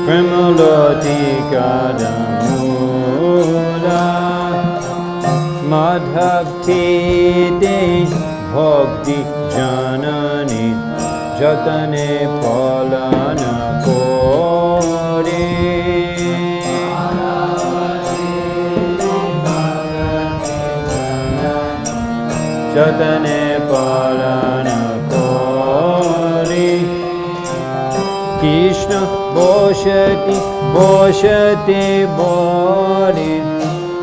Primuloti Kadamula Madhavti De Bhakti Janani Jatane Palana Kori Jatane Palana Kori Krishna Boshati Boshati Bori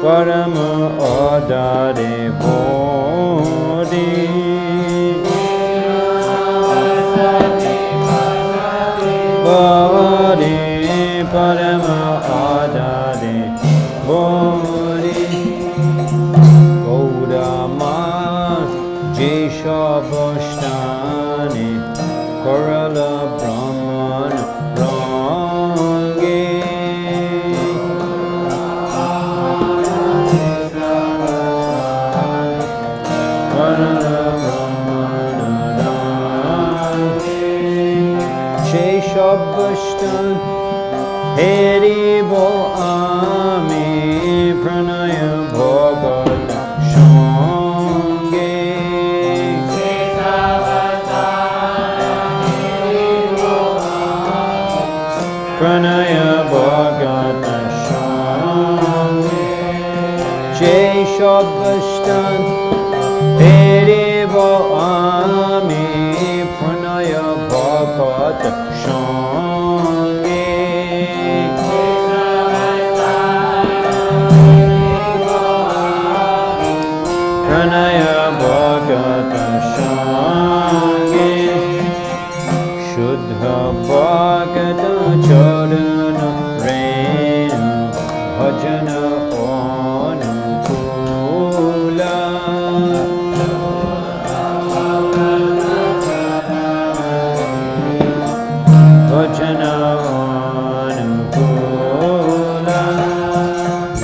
Parama Adare Bori Bori Parama Adare Bori Gaudama Jesha Vashtani Korala Brahman Rangi Korala Brahman Rangi Jesha Vashtani Heri Bo Ami Pranaya Bhagat Shangi Pranaya Bhagat Shangi Jai Shabashtan Heri Bo Ami Pranaya Bhagat Shangi Pranaya Bhagat Shangi Shuddha Bhagat Charana Renu Bhajana Anukula Bhajana Anukula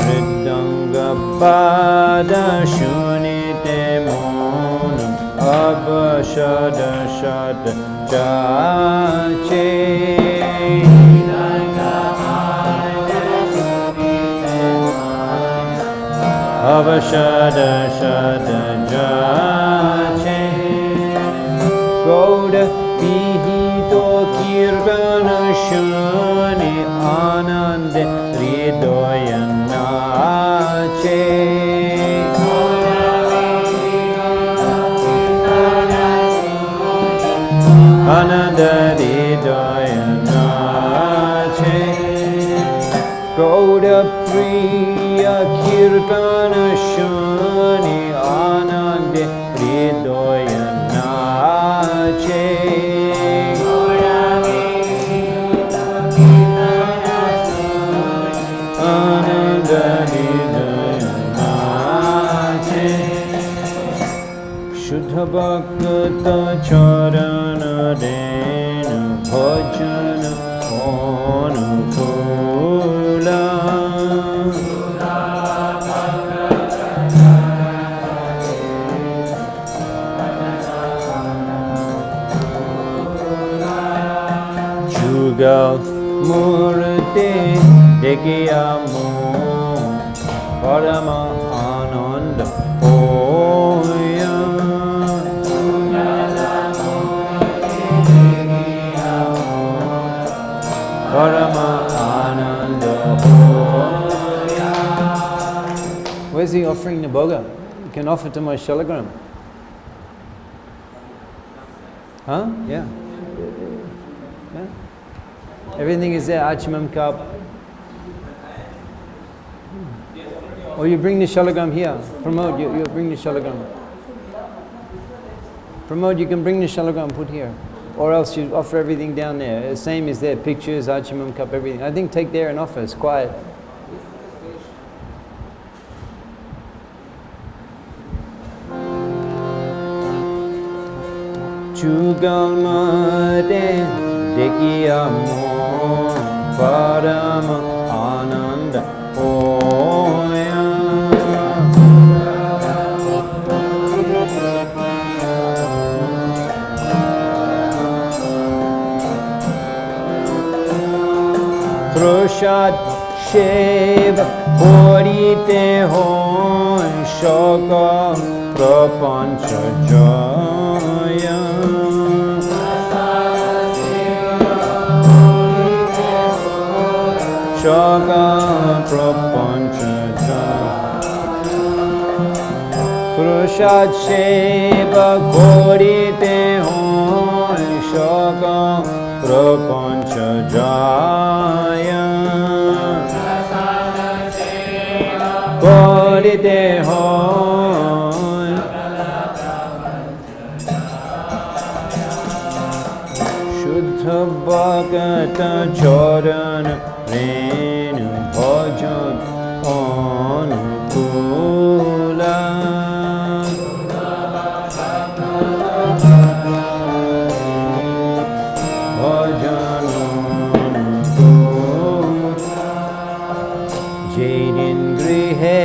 Riddhanga Bada Shunite Monam Abhashada Shada Jache Abhashada Shada Jache Gauda Vihito Kirvana Shani Ananda Hridaya Nache Ananda Hridaya Nache Gauda Priya Kirtana Shani Ananda Hridaya Nache Ananda Hridaya Nache Shuddha Bhakta Charana Renu Bhajana Anukula Jugal Murti Dekiyamo Parama Ananda Oya Parama Ananda Oya. Where's he offering the boga? You can offer to my shalagram. Huh? Yeah. Yeah. Everything is there, Achimam cup. Or you bring the shalagram here. Pramod, you bring the shalagram. Pramod, you can bring the shalagram, put here. Or else you offer everything down there. The same is there, pictures, Achimam cup, everything. I think take there and offer, it's quiet. Chugalmade Dekiyamo Parama Ananda Oya Prasad Shiva Korite Hon Shaka Prapancha Jaya Shaka Prapancha Jaya Prasad Shiva Korite Hon Shaka Prapancha Jaya Korite Hon Shuddha Bhagata Charan Renu Bhajan Anukula Bhajan Anukula Jain Grihe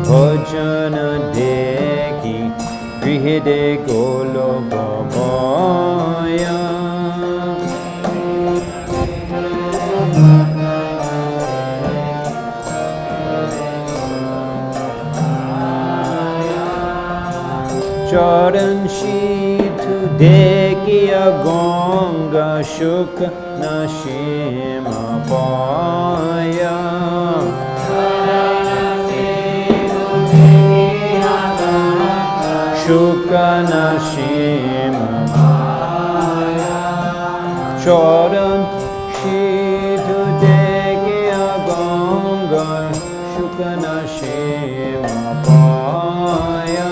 Bhajan Deki Grihe De Golo Bhavaya Charan Shitu Dekiya Gonga Shukha Nashima Paya Shukha Nashima Paya Charan Shitu Dekiya Gonga Shukha Nashima Paya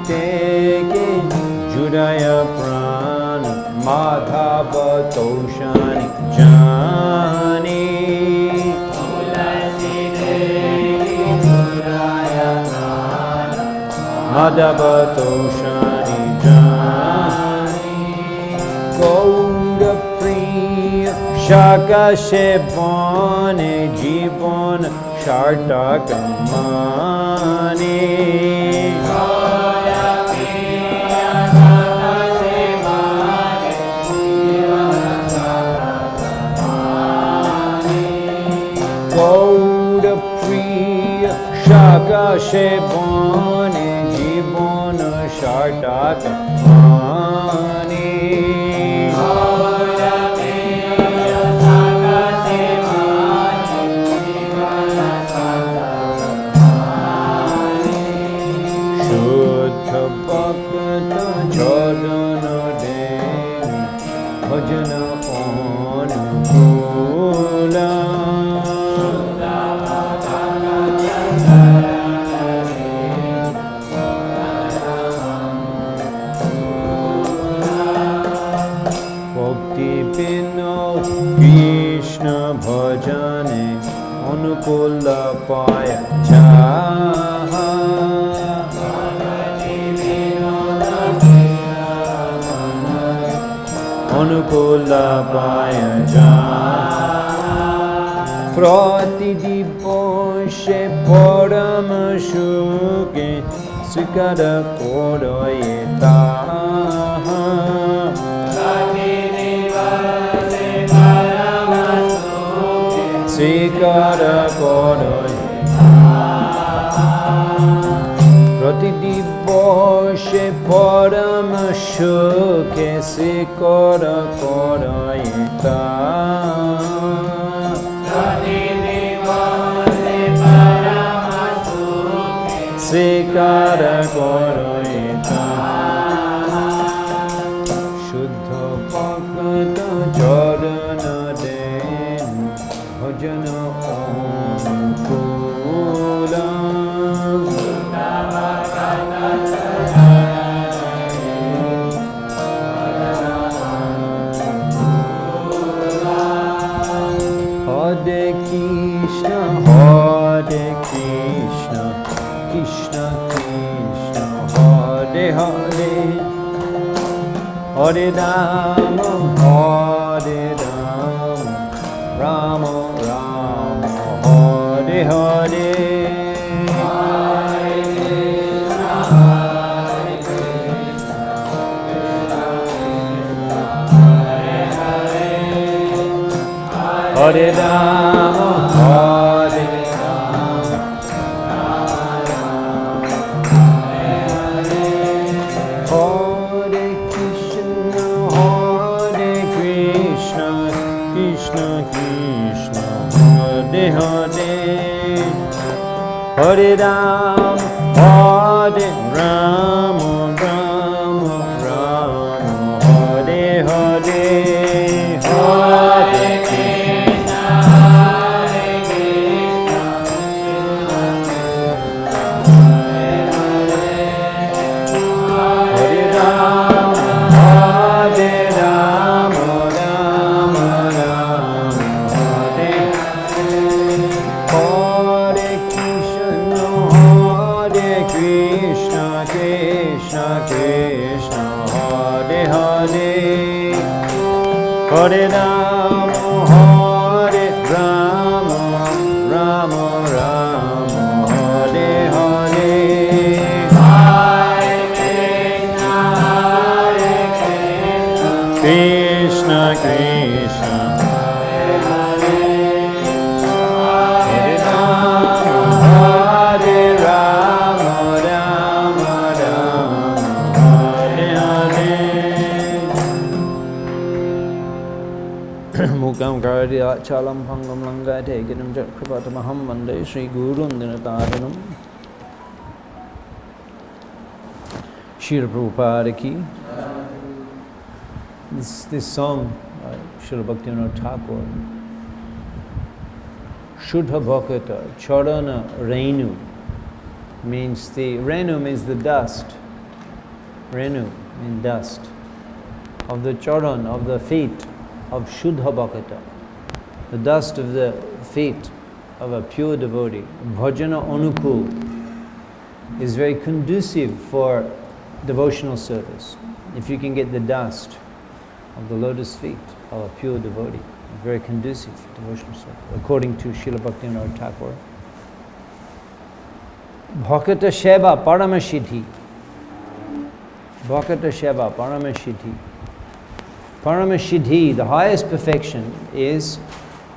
Teke Judaya Prana Madhava Toshani Jani Madhava Toshani Jani Gaura Priya Shaka Shebane Jibon Shartakamani Gaura Priya Shaka Shebane Jibon Shartakamani Shuddha Bhakta Charana Devi Bhajana Anukula Bhakti Vinod Krishna Bhajane Anukula Paya Jaha Anukula Paya Jaha Pratidiboshe Parama Shuke Sikara Kodoyeta Sikara Kodoyeta Pratidiboshe Parama Shuke Sikara Kodoyeta Sikara Kodoyeta Shuddha Bhakta Charana Den Bhajana Anukula Hare Krishna Hare Krishna Krishna Krishna Hare Hare Hare Rama Hare Rama Rama Rama Hare Hare Hare Rama, Hare Hare Ram, Hare Ram, Ram Ram, Hare Hare, Hare Krishna, Hare Krishna, Hare Ram, Hare Ram, Ram Ram, Hare Krishna, Krishna Krishna, Hare Hare, Hare Rama, Hare Rama, Rama Rama, Hare Hare, Hare Krishna, Hare Krishna, Krishna Krishna, Hare Hare, Hare Rama, Hare Rama, Rama Rama, Hare Hare. Mukam karadi achalam bhangam langate giram jakrapatamaham vande Shri Gurun Dinataranam. Srila Prabhupada ki. This song, Srila Bhaktivinoda Thakur, Shuddha Bhakata Charana Renu, means Renu means the dust. Renu means dust of the charan, of the feet of Shuddha Bhakata, the dust of the feet of a pure devotee. Bhajana Anukul is very conducive for devotional service. If you can get the dust of the lotus feet of a pure devotee, very conducive for devotional service, according to Srila Bhaktivinoda Thakur. Bhakata Sheva Paramasiddhi. Bhakata Sheva Paramasiddhi. Paramasiddhi, the highest perfection, is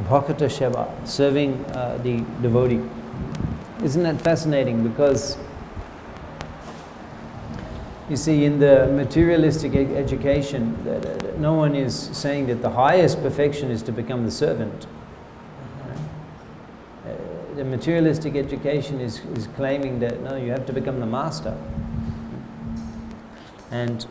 Bhakata Sheva, serving the devotee. Isn't that fascinating? Because you see, in the materialistic education, no one is saying that the highest perfection is to become the servant. The materialistic education is claiming that, no, you have to become the master. And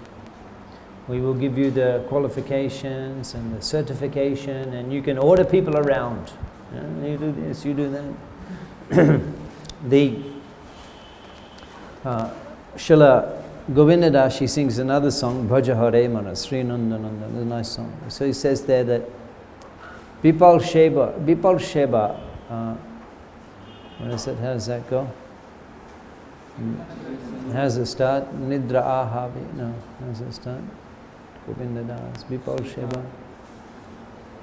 we will give you the qualifications and the certification, and you can order people around. You do this, you do that. Srila Govinda, she sings another song, Bhaja Hare Mana, Sri Nanda Nanda, a nice song. So he says there that Vipal Sheba, what is it? How does that go? How does it start? Nidra Ahavi, no, how does it start? Govinda Das, Vipal Sheba.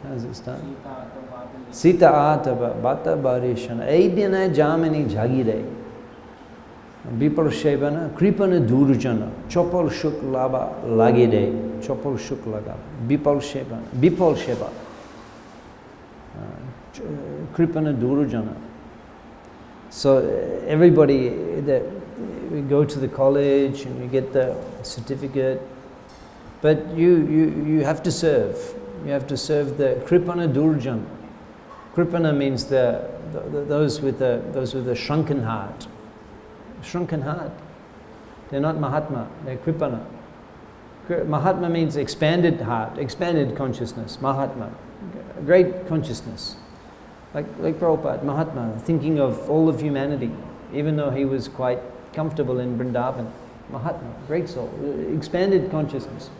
How does it start? Sita Atava, Bata Barishana, Aidina Jamini Jagire. Vipal Shebana, Kripana Durujana, Chopal Shuk Laba Lagide, Chopal Shuk Laga, Vipal Sheba, Kripana Durujana. So everybody that we go to the college and you get the certificate, but you have to serve. You have to serve the Kripana Durujana. Kripana means those with the shrunken heart. Shrunken heart. They're not Mahatma, they're Kripana. Mahatma means expanded heart, expanded consciousness, Mahatma. Great consciousness. Like Prabhupada, Mahatma, thinking of all of humanity, even though he was quite comfortable in Vrindavan. Mahatma, great soul, expanded consciousness.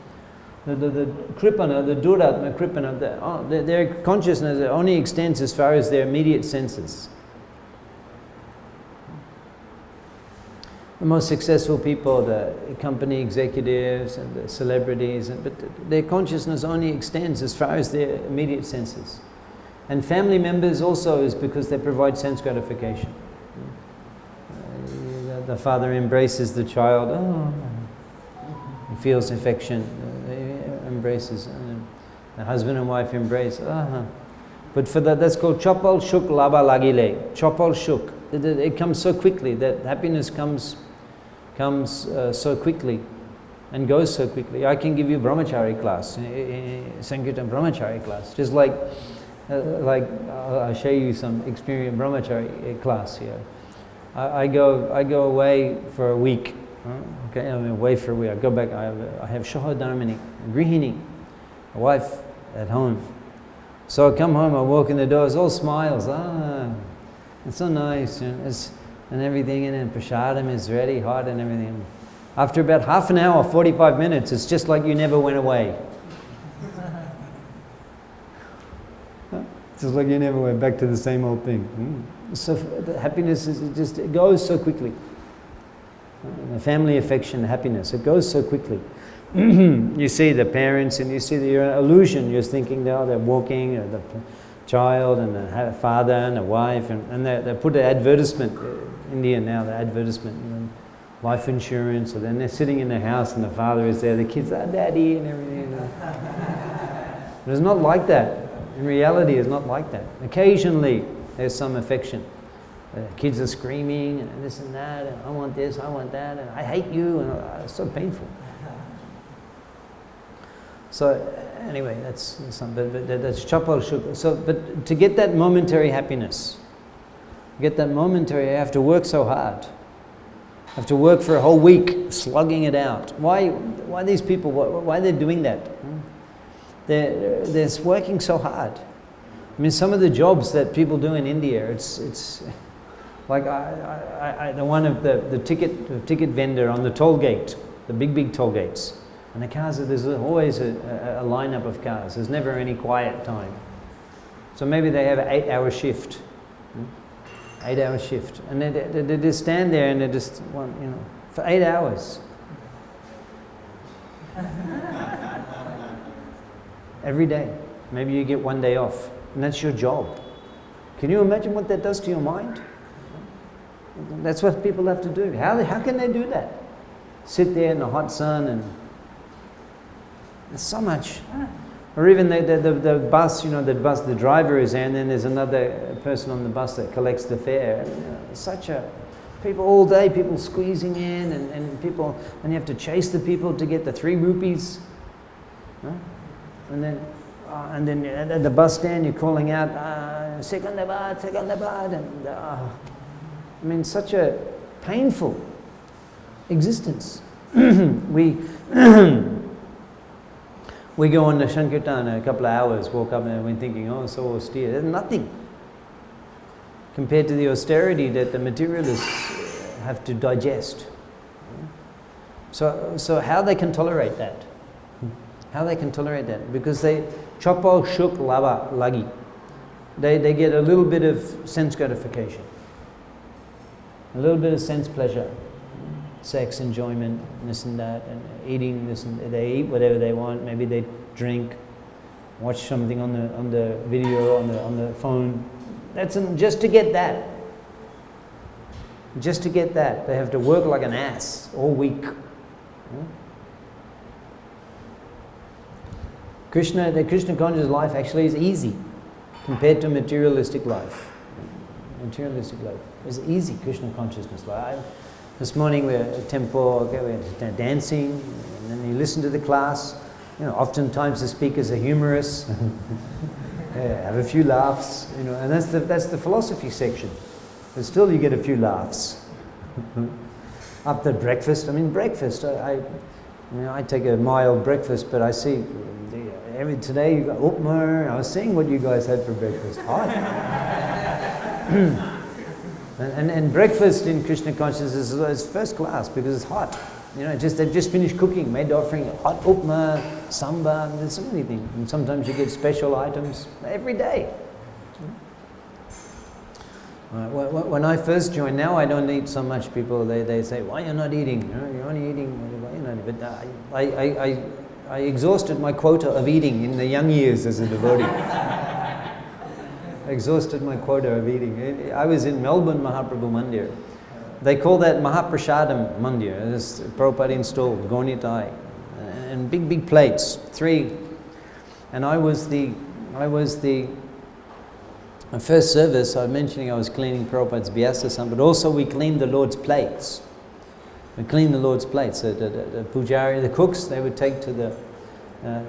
The Kripana, the Duratma Kripana, their consciousness only extends as far as their immediate senses. The most successful people, the company executives and the celebrities, but their consciousness only extends as far as their immediate senses. And family members also is because they provide sense gratification. The father embraces the child, he feels affection, embraces. And the husband and wife embrace, But for that, that's called chopal shuk laba lagile. Chopal shuk. It comes so quickly. That happiness comes so quickly and goes so quickly. I can give you brahmachari class, Sankirtan brahmachari class. Just like I'll show you some experience brahmachari class here. I go away for a week. Okay, I'm away for a week. I go back. I have Shahodharmini, Grihini, a wife at home. So I come home. I walk in the door. It's all smiles. It's so nice, and everything. And then prasadam is ready, hot, and everything. After about half an hour, 45 minutes, it's just like you never went away. It's just like you never went back to the same old thing. So the happiness it goes so quickly. The family affection, happiness, it goes so quickly. You see the parents and you see the illusion. You're thinking they're walking, or the child and the father and the wife, and they put an advertisement. India now, the advertisement, life insurance. So then they're sitting in the house and the father is there. The kids are daddy and everything. But it's not like that. In reality, it's not like that. Occasionally, there's some affection. Kids are screaming and this and that, and I want this, I want that, and I hate you, and it's so painful. So anyway, that's chapal shuk. So, but to get that momentary happiness, I have to work so hard. I have to work for a whole week, slugging it out. Why these people? Why they're doing that? They're working so hard. I mean, some of the jobs that people do in India, it's like the one of the ticket vendor on the toll gate, the big toll gates, and the cars. There's always a lineup of cars. There's never any quiet time. So maybe they have an 8-hour shift. 8-hour shift, and they just stand there and they just want, for 8 hours. Every day. Maybe you get one day off, and that's your job. Can you imagine what that does to your mind? That's what people have to do. How can they do that? Sit there in the hot sun, and there's so much. Or even the bus, the driver is there, and then there's another person on the bus that collects the fare. People all day, people squeezing in, and people, and you have to chase the people to get the 3 rupees. And then at the bus stand, you're calling out, Secondabad, and I mean, such a painful existence. We go on the Sankirtan a couple of hours, walk up and we're thinking, oh, so austere. There's nothing compared to the austerity that the materialists have to digest. So how they can tolerate that? How they can tolerate that? Because they chopal shuk lava lagi. They get a little bit of sense gratification, a little bit of sense pleasure, sex, enjoyment, this and that, and eating this and they eat whatever they want. Maybe they drink, watch something on the video on the phone. That's just to get that. Just to get that, they have to work like an ass all week. The Krishna conscious life actually is easy compared to materialistic life. Materialistic life is easy. Krishna consciousness life. This morning we're at temple, we're dancing, and then you listen to the class. Oftentimes the speakers are humorous, have a few laughs, and that's the philosophy section. But still you get a few laughs. After breakfast, I take a mild breakfast, but I see today you got upma. I was seeing what you guys had for breakfast. Hot. And breakfast in Krishna consciousness is first class because it's hot. They've just finished cooking, made the offering, hot upma, sambar, there's so many things. And sometimes you get special items every day. When I first joined, now I don't eat so much. People, they say, why you're not eating? You're only eating, why you're not eating? But I exhausted my quota of eating in the young years as a devotee. Exhausted my quota of eating. I was in Melbourne Mahaprabhu Mandir. They call that Mahaprasadam Mandir. This Prabhupada installed, Gornitai, and big plates, 3. And I was the My first service, I was mentioning I was cleaning Prabhupada's Vyasa, but also we cleaned the Lord's plates. We cleaned the Lord's plates. The pujari, the cooks, they would take to the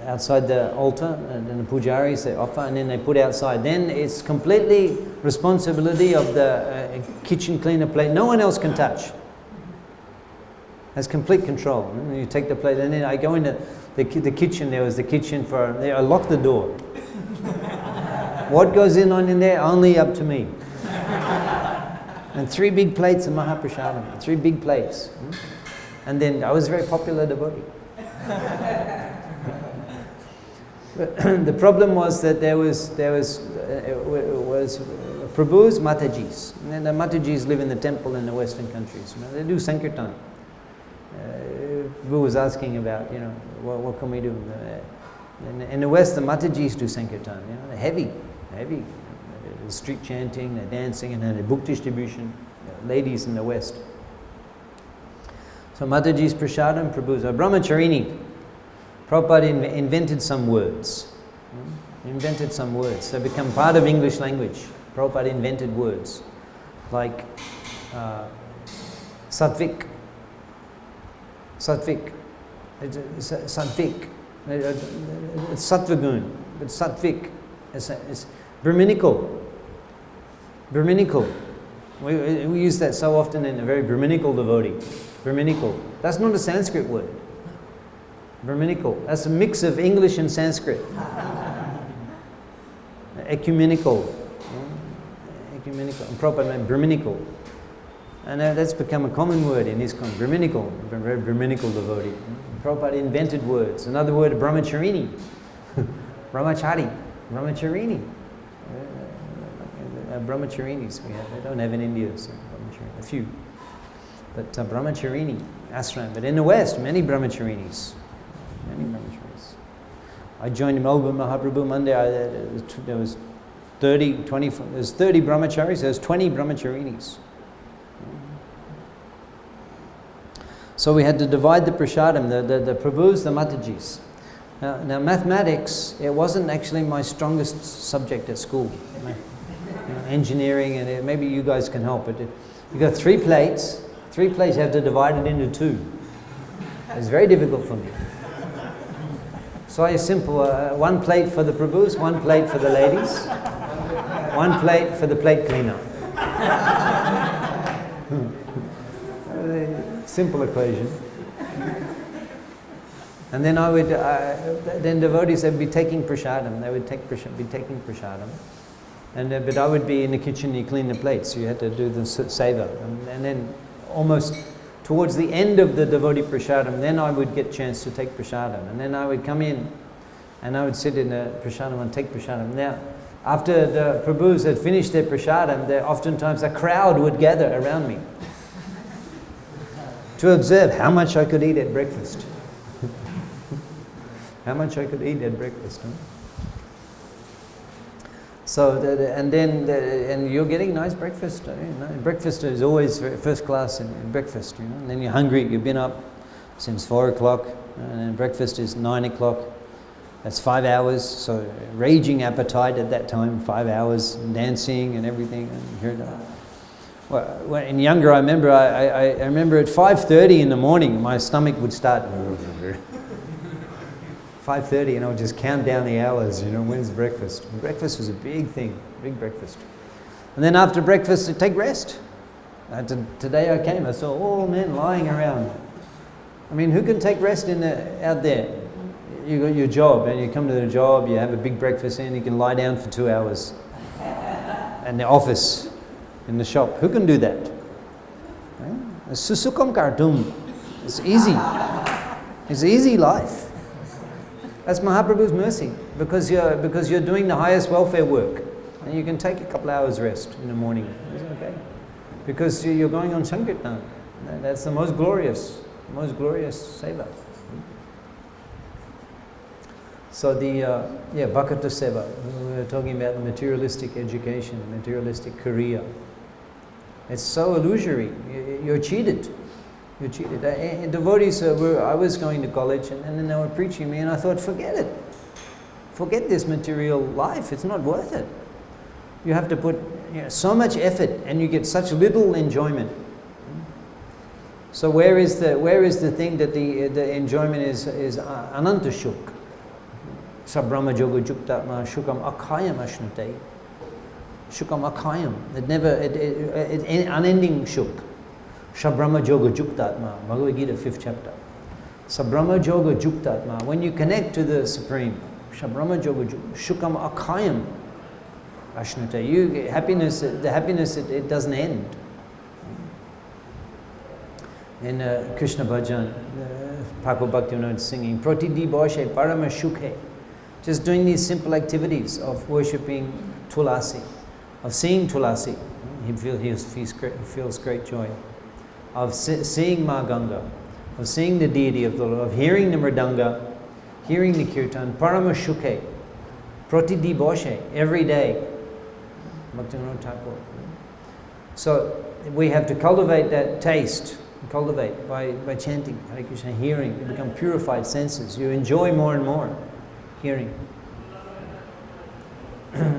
outside the altar, and then the pujaris, they offer, and then they put outside. Then it's completely responsibility of the kitchen cleaner plate. No one else can touch. Has complete control. And you take the plate, and then I go into the kitchen. There was the kitchen I locked the door. What goes in there? Only up to me. And 3 big plates of Mahaprasadam. 3 big plates. And then I was a very popular devotee. But the problem was that there was Prabhu's Matajis. And the Matajis live in the temple in the Western countries. They do Sankirtan. Prabhu was asking about, what can we do? In the West, the Matajis do Sankirtan. They're heavy. The street chanting, they're dancing, and then the book distribution. Ladies in the West. So Mataji's Prasadam, Prabhu's Brahmacharini. Prabhupada invented some words. Invented some words. They become part of English language. Prabhupada invented words like satvik. Satvik. Satvik. It's sattvagun, but satvik. It's Brahminical. Brahminical. We use that so often in a very Brahminical devotee. Brahminical. That's not a Sanskrit word. Brahminical. That's a mix of English and Sanskrit. Ecumenical. Ecumenical. And proper name, Brahminical. And that's become a common word in ISKCON. Brahminical. Very Brahminical devotee. Prabhupada invented words. Another word, Brahmacharini. Brahmachari. Brahmacharini. Brahmacharinis we have. They don't have in India, so a few. But Brahmacharini, ashram. But in the West, many Brahmacharinis. Many Brahmacharis. I joined Melbourne Mahaprabhu Monday. There was 30 Brahmacharis, there's 20 Brahmacharinis. So we had to divide the prasadam, the Prabhus, the Matajis. Now mathematics, it wasn't actually my strongest subject at school. Engineering, and maybe you guys can help. But you got 3 plates. 3 plates, you have to divide it into 2. It's very difficult for me. So it's simple. 1 plate for the Prabhus, 1 plate for the ladies, 1 plate for the plate cleaner. Simple equation. And then I would, then devotees, they'd be taking prasadam. They would be taking prasadam. And but I would be in the kitchen, you clean the plates. So you had to do the seva. And then almost towards the end of the devotee prasadam, then I would get a chance to take prasadam. And then I would come in and I would sit in the prasadam and take prasadam. Now, after the Prabhus had finished their prasadam, oftentimes a crowd would gather around me to observe how much I could eat at breakfast. How much I could eat at breakfast. Huh? So, and you're getting nice breakfast. Breakfast is always first class in breakfast. And then you're hungry. You've been up since 4 o'clock, and then breakfast is 9 o'clock. That's 5 hours. So raging appetite at that time. 5 hours dancing and everything. And when younger, I remember at 5:30 in the morning, my stomach would start. 5:30, and I would just count down the hours, when's breakfast? Breakfast was a big thing, big breakfast. And then after breakfast, I'd take rest. Today I came, I saw all men lying around. I mean, who can take rest out there? You got your job, and you come to the job, you have a big breakfast, and you can lie down for 2 hours. In the office, in the shop, who can do that? Susukam kartum. It's easy. It's easy life. That's Mahaprabhu's mercy, because you're doing the highest welfare work, and you can take a couple hours rest in the morning. Is it okay? Because you're going on Sankirtan. That's the most glorious seva. So Bhakata seva. We were talking about the materialistic education, the materialistic career. It's so illusory. You're cheated. You're cheated. Devotees, I was going to college, and then they were preaching me, and I thought, forget it. Forget this material life. It's not worth it. You have to put so much effort, and you get such little enjoyment. So where is the thing that the enjoyment is ananta shuk? Sabrahma yoga juktatma shukam akayam ashnute. Shukam akayam. It unending shuk. Sabrahma yoga juktatma. Bhagavad Gita, 5th chapter. Sabrahma yoga juktatma. When you connect to the Supreme, Sabrahma yoga shukam akayam ashnute. The happiness it doesn't end. In Krishna Bhajan, Prabhupada Bhakti singing, Pratidi Boshe Parama Shukhe. Just doing these simple activities of worshipping Tulasi, of seeing Tulasi. He feels great joy. Of seeing Ma Ganga, of seeing the deity of the Lord, of hearing the Mridanga, hearing the Kirtan, Parama Shukhe. Pratidi Boshe, every day. Bhaktivinoda Thakur. So we have to cultivate that taste. Cultivate by chanting Hare Krishna, hearing. You become purified senses. You enjoy more and more hearing.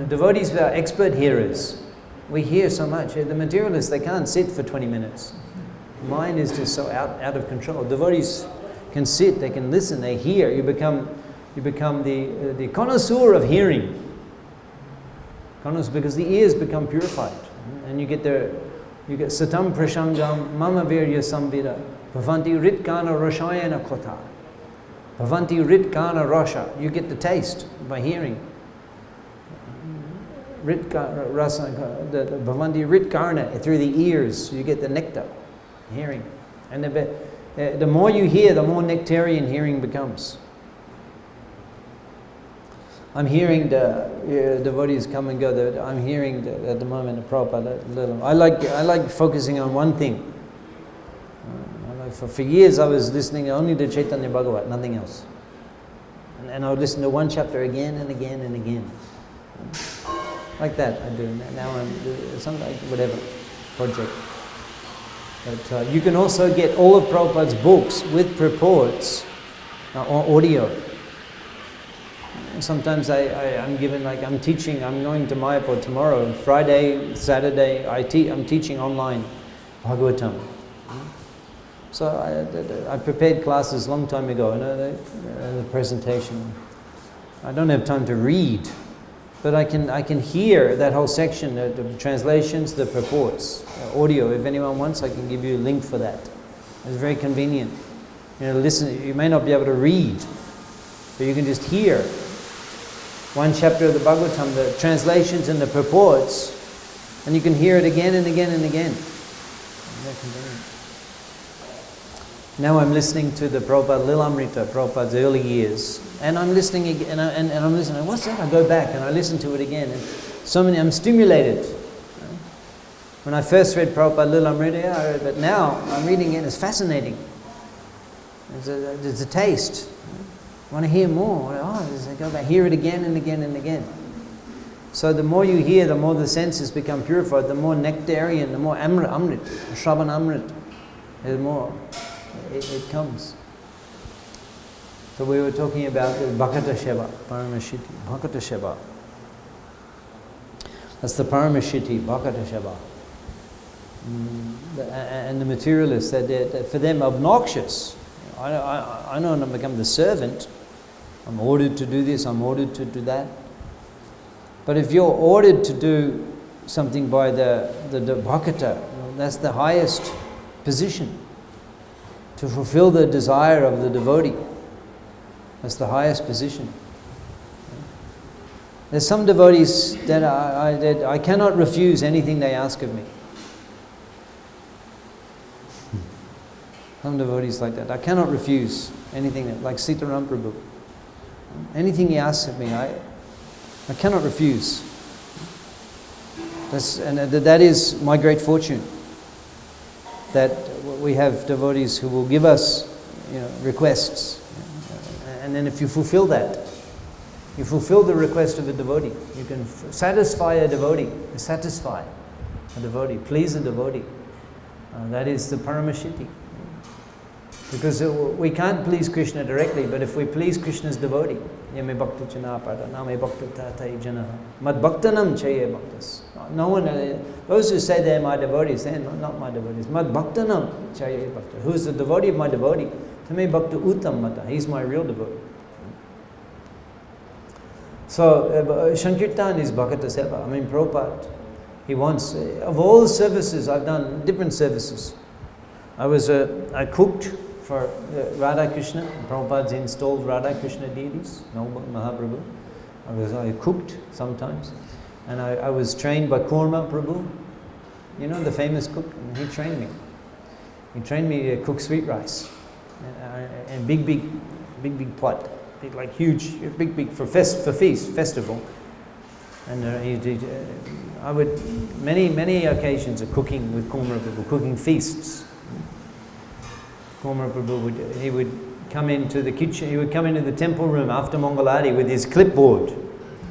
Devotees are expert hearers. We hear so much. The materialists, they can't sit for 20 minutes. Mind is just so out of control. Devotees can sit, they can listen, they hear. You become the connoisseur of hearing. Because the ears become purified, and you get satam prashangam mama virya samvida bhavanti ritkana rashayana kotha. Bhavanti ritkana rasha. You get the taste by hearing. Ritka rasa, the bhavanti ritkarna, through the ears you get the nectar, hearing. And the more you hear, the more nectarian hearing becomes. I'm hearing the devotees come and go. I'm hearing at the moment the Prabhupada. I like focusing on one thing. For years I was listening only to Chaitanya Bhagavat, nothing else. And I would listen to one chapter again and again and again. Like that I do. Now I'm some whatever project. But you can also get all of Prabhupada's books with purports or audio. Sometimes I'm given, like I'm teaching, I'm going to Mayapur tomorrow, Friday, Saturday, I'm teaching online Bhagavatam. So I prepared classes a long time ago, the presentation. I don't have time to read, but I can hear that whole section, the translations, the purports, audio. If anyone wants, I can give you a link for that. It's very convenient. Listen, you may not be able to read, but you can just hear one chapter of the Bhagavatam, the translations and the purports, and you can hear it again and again and again. Now I'm listening to the Prabhupada Lilamrita, Prabhupada's early years, and I'm listening again, and I'm listening. What's that? I go back and I listen to it again, and I'm stimulated. When I first read Prabhupada Lilamrita, I read, but now I'm reading it. It's fascinating. There's a taste. I want to hear more. I go back, hear it again and again and again. So the more you hear, the more the senses become purified, the more nectarian, the more amrit, Shravan Amrit, the more it comes. So we were talking about the Bhakata Sheva, Paramashiti, Bhakata Sheva. That's the Paramashiti, Bhakata Sheva. And the materialists, that for them obnoxious. I don't want to become the servant. I'm ordered to do this, I'm ordered to do that. But if you're ordered to do something by the Bhakata, that's the highest position. To fulfill the desire of the devotee. That's the highest position. There's some devotees that I cannot refuse anything they ask of me. Some devotees like that. I cannot refuse anything, like Sitaram Prabhu. Anything he asks of me, I cannot refuse. That is my great fortune. That we have devotees who will give us, requests, and then if you fulfill that, you fulfill the request of a devotee. You can satisfy a devotee, please a devotee. That is the Paramashiti. Because we can't please Krishna directly, but if we please Krishna's devotee, Yame bhakta chanapada, name bhakta tatai janaha. Mad bhaktanam chaye bhaktas. No one, those who say they're my devotees, they're not my devotees. Mad bhaktanam chaye bhakta. Who's the devotee of my devotee? Tame bhakta uttam mata. He's my real devotee. So, Sankirtan is Bhakata Seva. I mean, Prabhupada, he wants, of all the services I've done, different services. I cooked for Radha Krishna. Prabhupada's installed Radha Krishna deities, Mahaprabhu. I cooked sometimes. And I was trained by Kurma Prabhu. You know, the famous cook? And he trained me. He trained me to cook sweet rice. And big pot. Like huge, big for feast, festival. And I would, many occasions of cooking with Kurma Prabhu, cooking feasts. Kurma Prabhu he would come into the kitchen, he would come into the temple room after Mangaladi with his clipboard.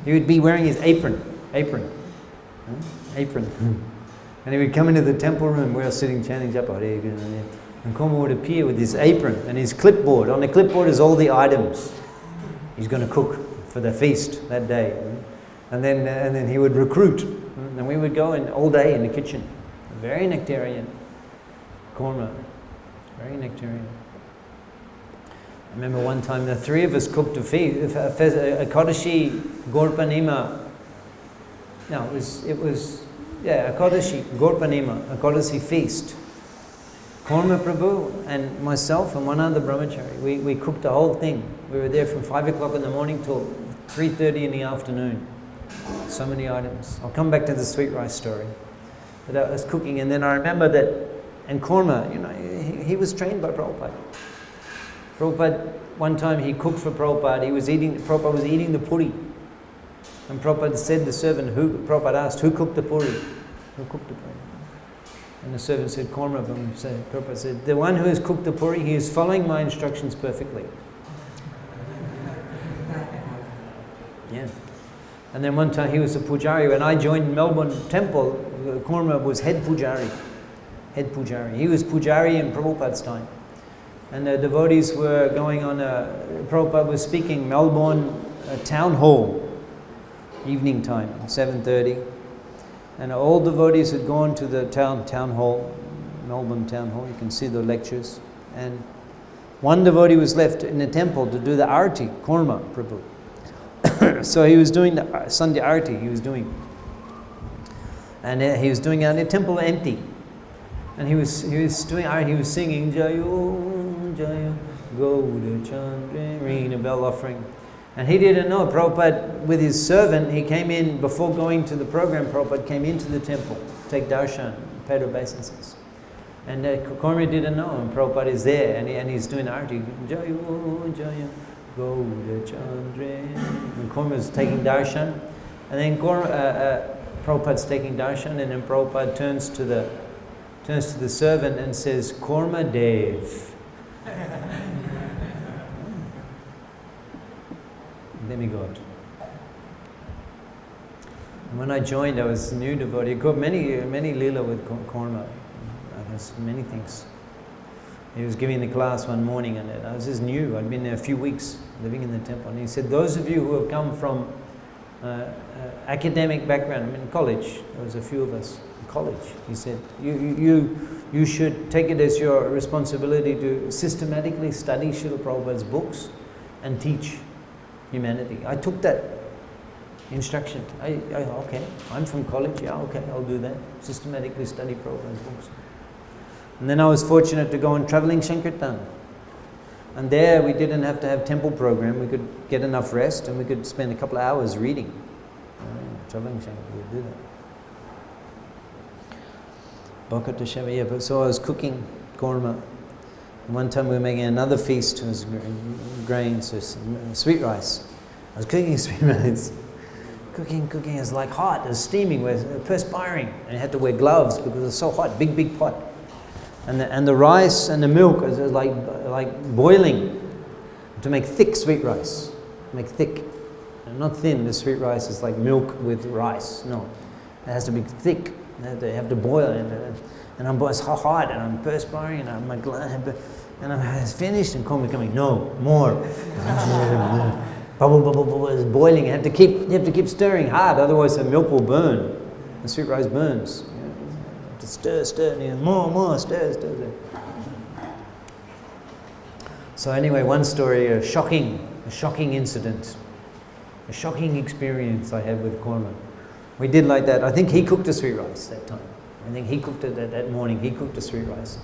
He would be wearing his apron. And he would come into the temple room, we were sitting chanting japa, and Kurma would appear with his apron and his clipboard. On the clipboard is all the items he's going to cook for the feast that day. And then he would recruit. And we would go in all day in the kitchen. Very nectarian. Kurma. Very nectarian. I remember one time the three of us cooked a feast, a Kodashi Gorpanima. No, it was a Kodashi Gorpanima, a Kodashi feast. Kurma Prabhu and myself and one other brahmachari, we cooked the whole thing. We were there from 5 o'clock in the morning till 3:30 in the afternoon. So many items. I'll come back to the sweet rice story. But I was cooking, and then I remember that, and Kurma, you know, he was trained by Prabhupada. Prabhupada, one time he cooked for Prabhupada, Prabhupada was eating the puri. And Prabhupada said to the servant, Prabhupada asked, who cooked the puri? Who cooked the puri? And the servant said, Kurma. Prabhupada said, the one who has cooked the puri, he is following my instructions perfectly. Yeah. And then one time he was a pujari. When I joined Melbourne Temple, Kurma was head pujari. He was pujari in Prabhupada's time. And the devotees were going on Prabhupada was speaking Melbourne town hall, evening time, 7:30. And all devotees had gone to the town hall, Melbourne town hall. You can see the lectures. And one devotee was left in the temple to do the arati, Kurma Prabhu. So he was doing the Sandhya Arati, he was doing. And he was doing out the temple empty. And he was doing Arati, he was singing Jayo, Jayo, Gauda Chandra, ringing a bell offering. And he didn't know, Prabhupada, with his servant, he came in, before going to the program, Prabhupada came into the temple, take darshan, paid obeisances. And Kurma didn't know, and Prabhupada is there, and he's doing Arati, Jayo, Jayo. Gauda Chandra. And Kurma is taking darshan, and then Prabhupada's taking darshan, and then Prabhupada turns to the servant and says, Kurma Dev. Demigod. And when I joined, I was a new devotee. I got many lila with Kurma. There's many things. He was giving the class one morning, and I was just new. I'd been there a few weeks living in the temple. And he said, those of you who have come from academic background, I mean college, there was a few of us in college. He said, you should take it as your responsibility to systematically study Srila Prabhupada's books and teach humanity. I took that instruction. Okay, I'm from college, yeah, okay, I'll do that. Systematically study Prabhupada's books. And then I was fortunate to go on traveling Sankirtan. And there we didn't have to have temple program. We could get enough rest and we could spend a couple of hours reading. Traveling Sankirtan, we would do that. Bhakata Sheva, yeah, but so I was cooking Kurma. And one time we were making another feast. It was grains, sweet rice. I was cooking sweet rice. Cooking, it was like hot, it was steaming, we were perspiring. And I had to wear gloves because it was so hot, big pot. And the rice and the milk was like boiling to make thick sweet rice. Make thick. And not thin, the sweet rice is like milk with rice. No. It has to be thick. They have to boil it. And I'm so hot and I'm perspiring and and I was finished and Kurma coming, no, more. bubble, bubble, bubble, it's boiling. You have to keep stirring hard, otherwise the milk will burn. The sweet rice burns. You have to stir, and more, stir. So anyway, one story, a shocking incident, a shocking experience I had with Korma. We did like that. I think he cooked the sweet rice that time. I think he cooked it that morning. He cooked the sweet rice,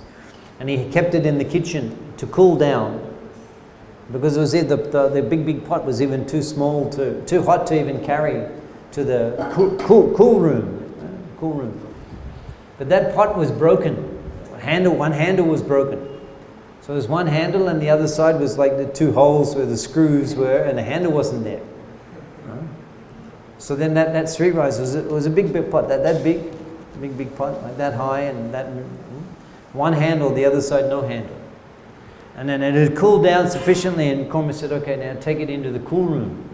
and he kept it in the kitchen to cool down, because it was the big pot was even too small, too hot to even carry to the cool room. But that pot was broken. One handle was broken. So there's one handle, and the other side was like the two holes where the screws were, and the handle wasn't there. So then that sweet rice was a big pot, that big pot, like that high, and that one handle, the other side no handle. And then it had cooled down sufficiently, and Korma said, "Okay, now take it into the cool room."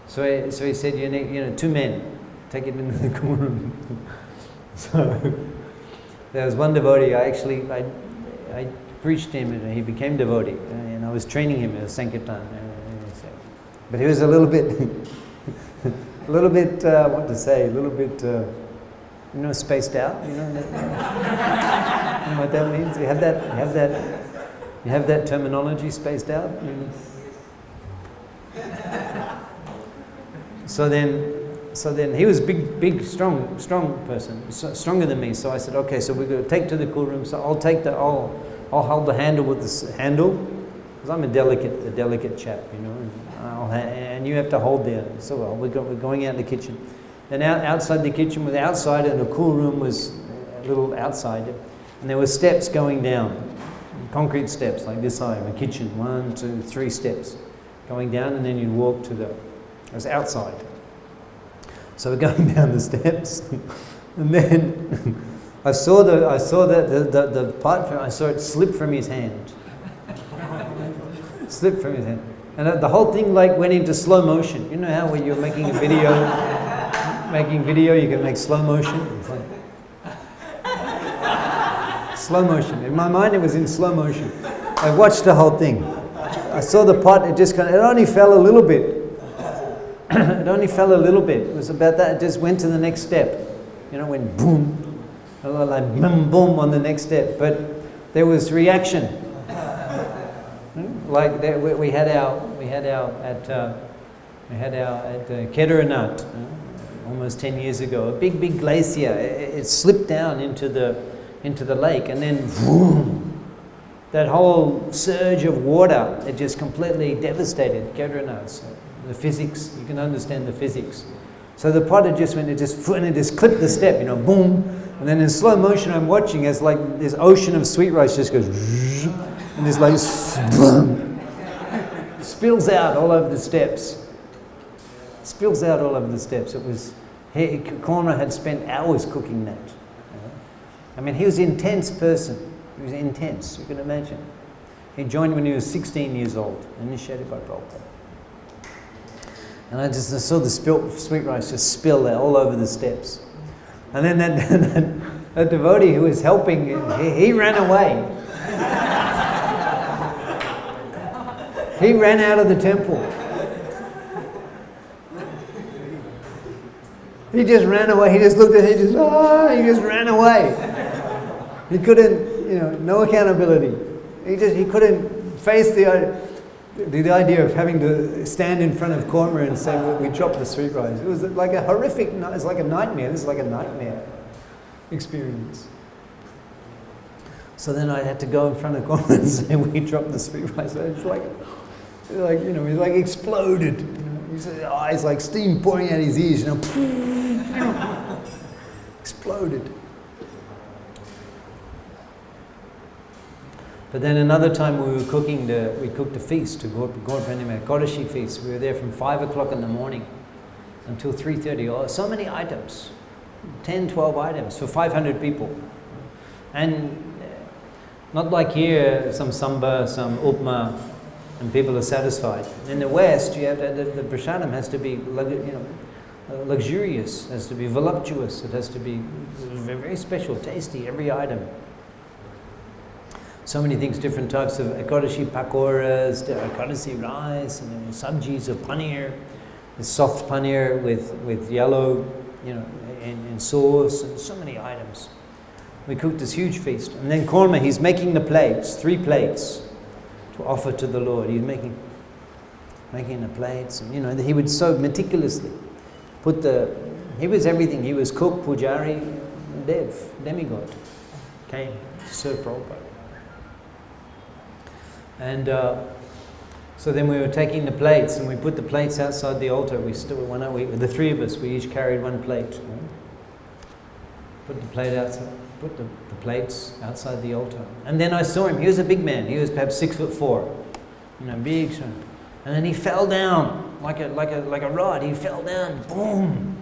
So he said, "You need, 2 men, take it into the cool room." So there was one devotee. I preached him, and he became devotee, and I was training him as Sankirtan. But he was a little bit, what to say, a little bit, spaced out. You know what that means? You have that terminology, spaced out. So then he was big, strong person, stronger than me. So I said, okay, so we're going to take to the cool room. So I'll hold the handle with this handle, because I'm a delicate chap, and you have to hold there. So we're going out in the kitchen. And outside the kitchen was outside, and the cool room was a little outside, and there were steps going down, concrete steps like this high in the kitchen, 1, 2, 3 steps going down, and then you walk to it was outside. So we're going down the steps, and then I saw the pot. I saw it slip from his hand. Slip from his hand, and the whole thing went into slow motion. You know how when you're making a video, you can make slow motion. It's like slow motion. In my mind, it was in slow motion. I watched the whole thing. I saw the pot. It only fell a little bit. It only fell a little bit. It was about that. It just went to the next step. Went boom. Like boom, boom on the next step, but there was reaction. Like we had our at Kedarnath almost 10 years ago. A big glacier. It slipped down into the lake, and then boom, that whole surge of water, it just completely devastated Kedarnath. So the physics, you can understand the physics. So the pot just clipped the step, boom. And then in slow motion, I'm watching as this ocean of sweet rice just goes, and there's boom, spills out all over the steps. It was, Korma had spent hours cooking that. I mean, he was an intense person. He was intense, you can imagine. He joined when he was 16 years old, initiated by Prabhupada. And I saw the sweet rice just spill all over the steps. And then that devotee who was helping, he ran away. He ran out of the temple. He just ran away. He just looked at it, he just ran away. He couldn't, no accountability. He couldn't face the idea of having to stand in front of Korma and say, we dropped the sweet rice. It was like a horrific, it's like a nightmare. This is like a nightmare experience. So then I had to go in front of Korma and say, we dropped the sweet rice. It's like exploded. His eyes like steam pouring out his ears, exploded. But then another time we cooked a feast to Gaur Purnima, Kodashi feast. We were there from 5 o'clock in the morning until 3:30. Oh, so many items, 10, 12 items for 500 people. And not like here, some samba, some upma, and people are satisfied. In the West, you have to, the prasadam has to be, luxurious, has to be voluptuous, it has to be very special, tasty, every item. So many things, different types of Ekadashi pakoras, Ekadashi rice, and then sabjis of paneer, the soft paneer with yellow, and sauce, and so many items. We cooked this huge feast. And then korma, he's making the plates, 3 plates, to offer to the Lord. He's making the plates, and he would so meticulously he was everything. He was cook, pujari, demigod. Came to serve Prabhupada. And so then we were taking the plates, and we put the plates outside the altar. The 3 of us, we each carried 1 plate. Put the plate outside, put the plates outside the altar. And then I saw him. He was a big man. He was perhaps 6'4", big. And then he fell down like a rod. He fell down, boom,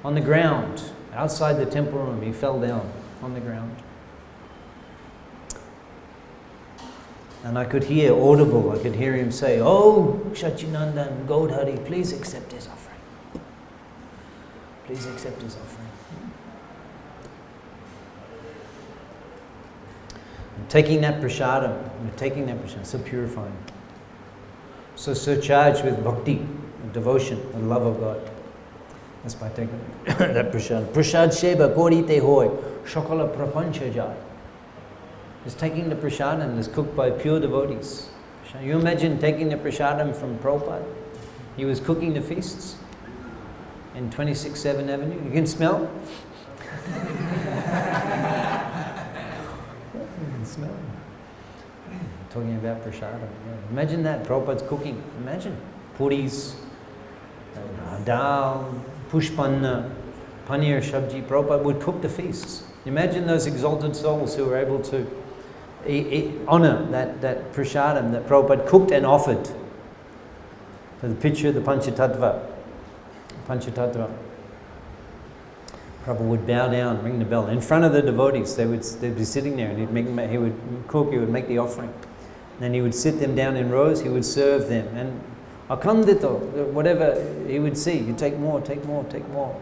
on the ground outside the temple room. He fell down on the ground. And I could hear him say, "Oh, Shachinandan Gaudhari, please accept his offering. Please accept his offering." And taking that prasadam, so purifying. So surcharged with bhakti, devotion, and love of God. That's by taking that prasadam. Prasad sheba korite hoy, shakala prapancha jai. Just taking the prasadam that's cooked by pure devotees. You imagine taking the prasadam from Prabhupada. He was cooking the feasts in 26 7th Avenue. You can smell? You can smell. Talking about prasadam. Yeah. Imagine that, Prabhupada's cooking. Imagine. Puris, dal, pushpanna, paneer, sabji. Prabhupada would cook the feasts. Imagine those exalted souls who were able to honor that prasadam that Prabhupada cooked and offered. So the picture of the Panchatattva. Prabhupada would bow down, ring the bell. In front of the devotees, they'd be sitting there, and he would cook, he would make the offering. Then he would sit them down in rows, he would serve them. And akandito, whatever he would see, you take more, take more, take more.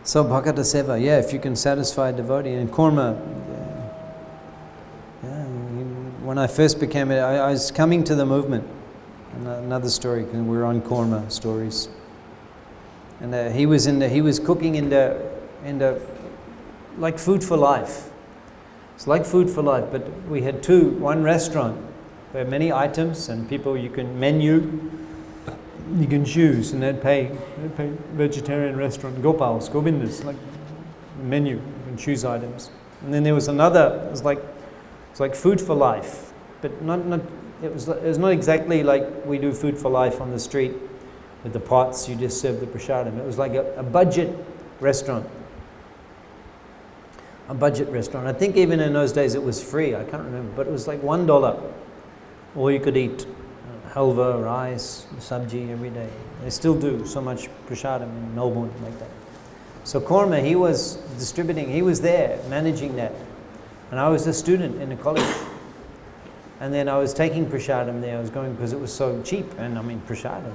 So Bhakata Seva, if you can satisfy a devotee. And Korma, when I first became it, I was coming to the movement. Another story, because we're on Korma stories. And he was cooking in the like Food for Life. It's like Food for Life, but we had one restaurant where many items and people you can choose, and they'd pay vegetarian restaurant, Gopal's, Govinda's, like menu, you can choose items. And then there was another, it was like Food for Life, but it was not exactly like we do Food for Life on the street with the pots, you just serve the prasadam. It was like a budget restaurant. A budget restaurant. I think even in those days it was free, I can't remember, but it was like $1. All you could eat. Halva, rice, sabji every day. They still do so much prasadam in Melbourne like that. So Korma, he was distributing, he was there managing that. And I was a student in the college. And then I was taking prasadam there. I was going because it was so cheap. And I mean, prasadam.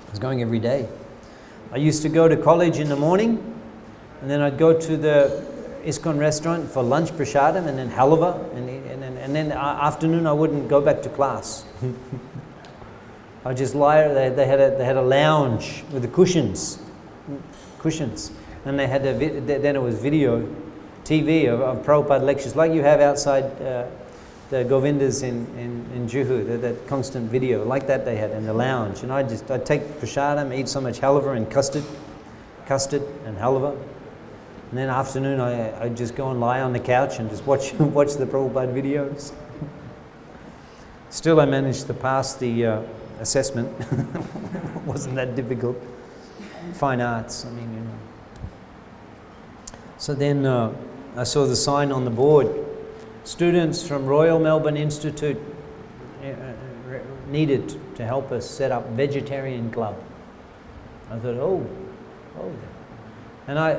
I was going every day. I used to go to college in the morning, and then I'd go to the ISKCON restaurant for lunch prasadam, and then halva, and then afternoon I wouldn't go back to class. I'd just lie. They had a lounge with the cushions, and they had then it was video, TV of Prabhupada lectures like you have outside the Govindas in Juhu, that constant video like that they had in the lounge. And I'd take prasadam, eat so much halva and custard and halva. And then afternoon, I'd just go and lie on the couch and just watch the Prabhupada videos. Still, I managed to pass the assessment. It wasn't that difficult. Fine arts, So then I saw the sign on the board. Students from Royal Melbourne Institute needed to help us set up vegetarian club. I thought, oh. And I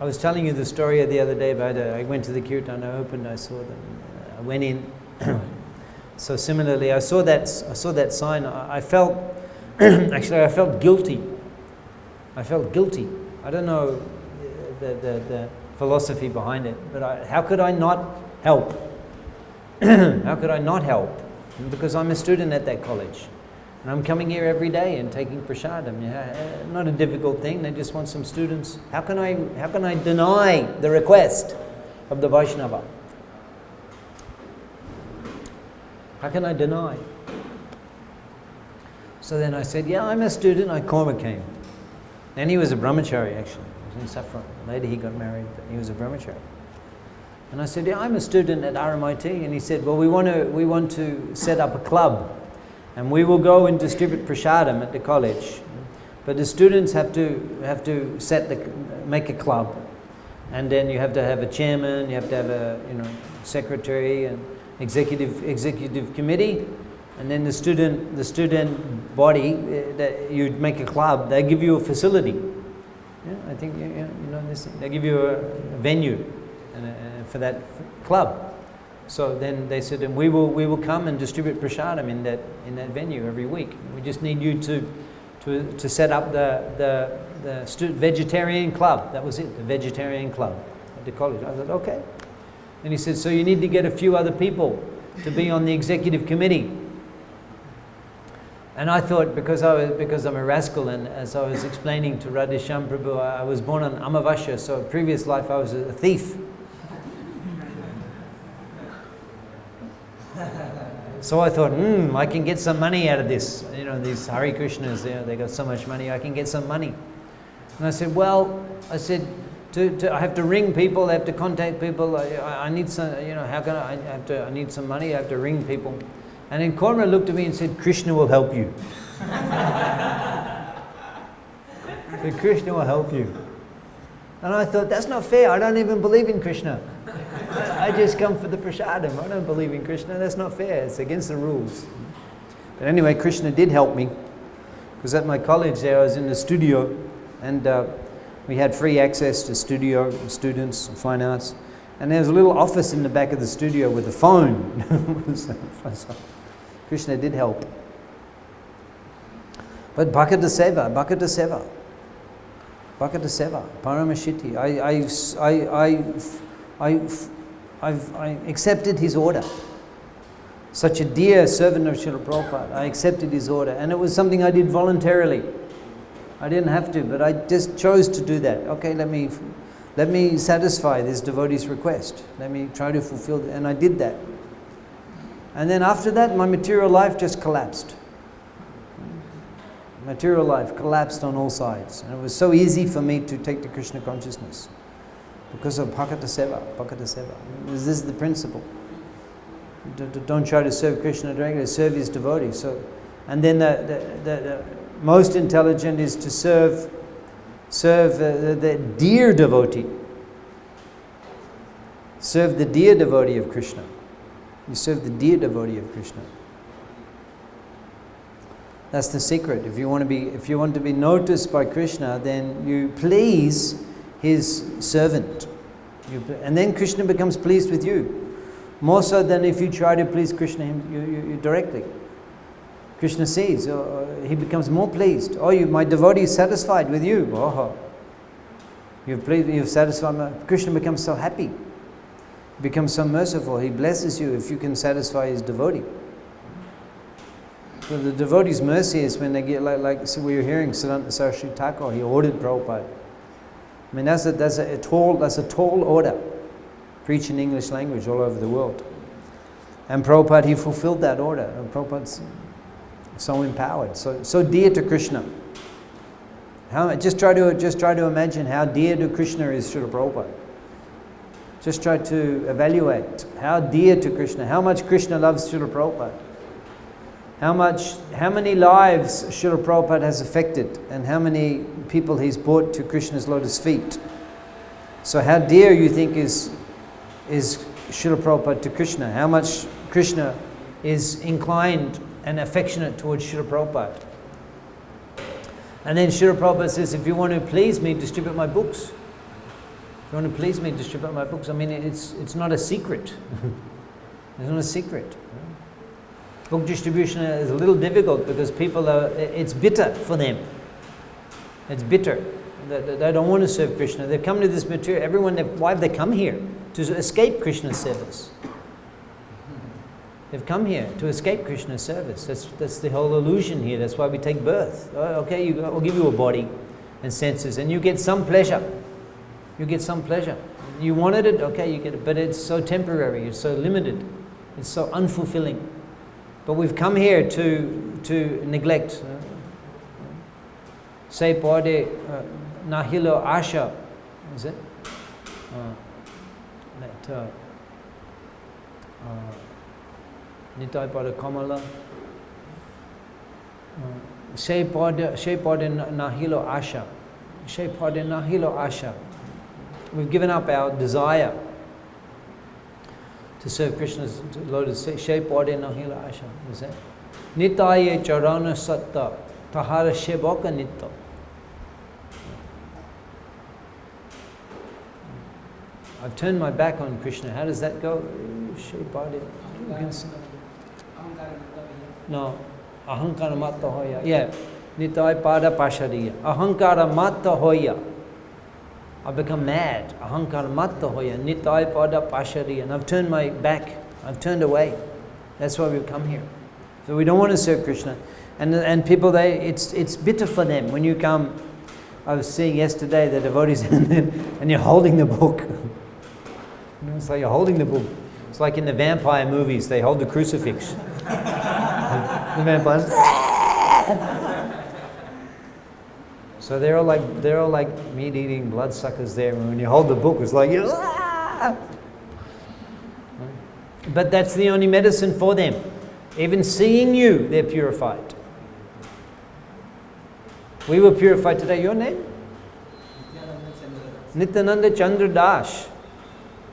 was telling you the story the other day about I went to the Kirtan, I saw them. went in. So similarly, I saw that sign. I felt, actually, I felt guilty. I felt guilty. I don't know the philosophy behind it, but how could I not help? How could I not help? Because I'm a student at that college. And I'm coming here every day and taking prasadam. Yeah, not a difficult thing. They just want some students. How can I deny the request of the Vaishnava? How can I deny? So then I said, yeah, I'm a student. Korma came. And he was a brahmachari, actually. He was in Saffron. Later he got married, but he was a brahmachari. And I said, yeah, I'm a student at RMIT. And he said, well, we want to set up a club. And we will go and distribute prasadam at the college. But the students have to make a club. And then you have to have a chairman, you have to have a secretary and executive committee. And then the student body that you make a club, they give you a facility. Yeah, I think you know this thing. They give you a venue for that club. So then they said, and we will come and distribute prasadam in that venue every week. We just need you to set up the vegetarian club. That was it, the vegetarian club at the college. I said, okay. And he said, so you need to get a few other people to be on the executive committee. And I thought, because I'm a rascal, and as I was explaining to Radhesham Prabhu, I was born on Amavasya, so previous life I was a thief. So I thought, I can get some money out of this. These Hare Krishnas, they got so much money, I can get some money. And I said, I have to ring people, I have to contact people, I need some, how can I need some money, I have to ring people. And then Korma looked at me and said, Krishna will help you. So Krishna will help you. And I thought, that's not fair, I don't even believe in Krishna. I just come for the prasadam. I don't believe in Krishna. That's not fair. It's against the rules. But anyway, Krishna did help me. Because at my college there, I was in the studio, and we had free access to studio students, fine arts. And there was a little office in the back of the studio with a phone. Krishna did help. But Bhakata Seva, Paramashiti. I accepted his order. Such a dear servant of Srila Prabhupada, I accepted his order. And it was something I did voluntarily. I didn't have to, but I just chose to do that. Okay, let me satisfy this devotee's request. Let me try to fulfill it. And I did that. And then after that, my material life just collapsed. Material life collapsed on all sides. And it was so easy for me to take to Krishna consciousness. Because of Bhakata Seva. This is the principle. Don't try to serve Krishna directly, serve his devotees. So, and then the most intelligent is to serve the dear devotee. Serve the dear devotee of Krishna. You serve the dear devotee of Krishna. That's the secret. If you want to be noticed by Krishna, then you please his servant. And then Krishna becomes pleased with you. More so than if you try to please Krishna you directly. Krishna sees, he becomes more pleased. My devotee is satisfied with you. You've satisfied me. Krishna becomes so happy. He becomes so merciful. He blesses you if you can satisfy his devotee. So the devotee's mercy is when they get so we were hearing Siddhanta Saraswati Thakur, he ordered Prabhupada. I mean, that's a tall order. Preach in English language all over the world. And Prabhupada, he fulfilled that order. And Prabhupada's so empowered, so dear to Krishna. Just try to imagine how dear to Krishna is Srila Prabhupada. Just try to evaluate how dear to Krishna, how much Krishna loves Srila Prabhupada. How many lives Srila Prabhupada has affected, and how many people he's brought to Krishna's lotus feet. So how dear you think is Srila Prabhupada to Krishna? How much Krishna is inclined and affectionate towards Srila Prabhupada? And then Srila Prabhupada says, if you want to please me, distribute my books. If you want to please me, distribute my books. I mean, it's not a secret. It's not a secret. Book distribution is a little difficult because people it's bitter for them. It's bitter. They don't want to serve Krishna. They've come to this material. Why have they come here? To escape Krishna's service. They've come here to escape Krishna's service. That's the whole illusion here. That's why we take birth. Okay, we'll give you a body and senses, and you get some pleasure. You get some pleasure. You wanted it, okay, you get it. But it's so temporary. It's so limited. It's so unfulfilling. But we've come here to neglect. Say pode nahilo asha. Is it? Nitai pada kamala. Say pode nahilo asha. Say pode nahilo asha. We've given up our desire to serve Krishna's lotus feet. Say pode nahilo asha. Is that? Nitaye charana satta tahara sheboka nitto. I've turned my back on Krishna. How does that go? No. Ahankara matta hoya. Yeah. Nitai pada pashariya. Ahankara matta hoya. I become mad. Ahankara matta hoya. Nitai pada pashariya. And I've turned my back. I've turned away. That's why we've come here. So we don't want to serve Krishna. And people, it's bitter for them. When you come, I was seeing yesterday the devotees and you're holding the book. It's like you're holding the book. It's like in the vampire movies, they hold the crucifix. The vampires. So they're all like meat-eating bloodsuckers there. And when you hold the book, it's like But that's the only medicine for them. Even seeing you, they're purified. We were purified today. Your name? Nityananda Chandra Das.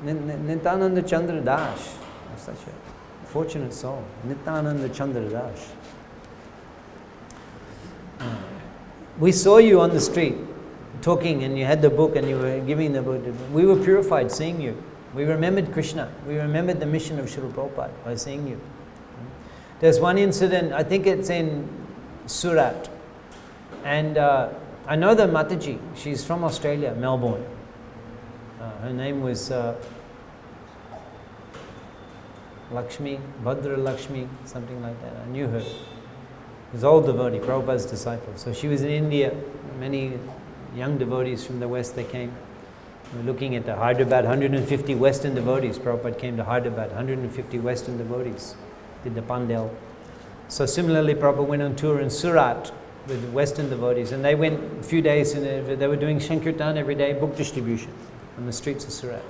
Nityananda Chandra Das. Such a fortunate soul. Nityananda Chandra Das. We saw you on the street talking, and you had the book and you were giving the book. We were purified seeing you. We remembered Krishna. We remembered the mission of Srila Prabhupada by seeing you. There's one incident, I think it's in Surat. And I know the Mataji. She's from Australia, Melbourne. Her name was Lakshmi, Bhadra Lakshmi, something like that. I knew her. She was an old devotee, Prabhupada's disciple. So she was in India. Many young devotees from the West, they came. We were looking at the Hyderabad, 150 Western devotees. Prabhupada came to Hyderabad, 150 Western devotees. Did the Pandel. So similarly, Prabhupada went on tour in Surat with Western devotees. And they went a few days, and they were doing Sankirtan every day, book distribution on the streets of Surat.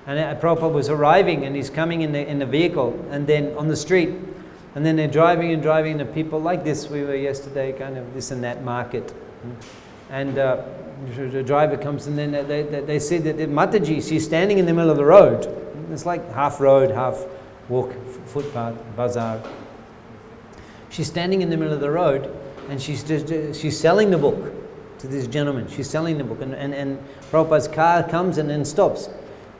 And Prabhupada was arriving, and he's coming in the vehicle, and then on the street, and then they're driving, and the people like this, we were yesterday, kind of this and that market. And the driver comes, and then they see that the Mataji, she's standing in the middle of the road. It's like half road, half walk, footpath, bazaar. She's standing in the middle of the road, and she's selling the book to this gentleman. She's selling the book, and Prabhupada's car comes and then stops.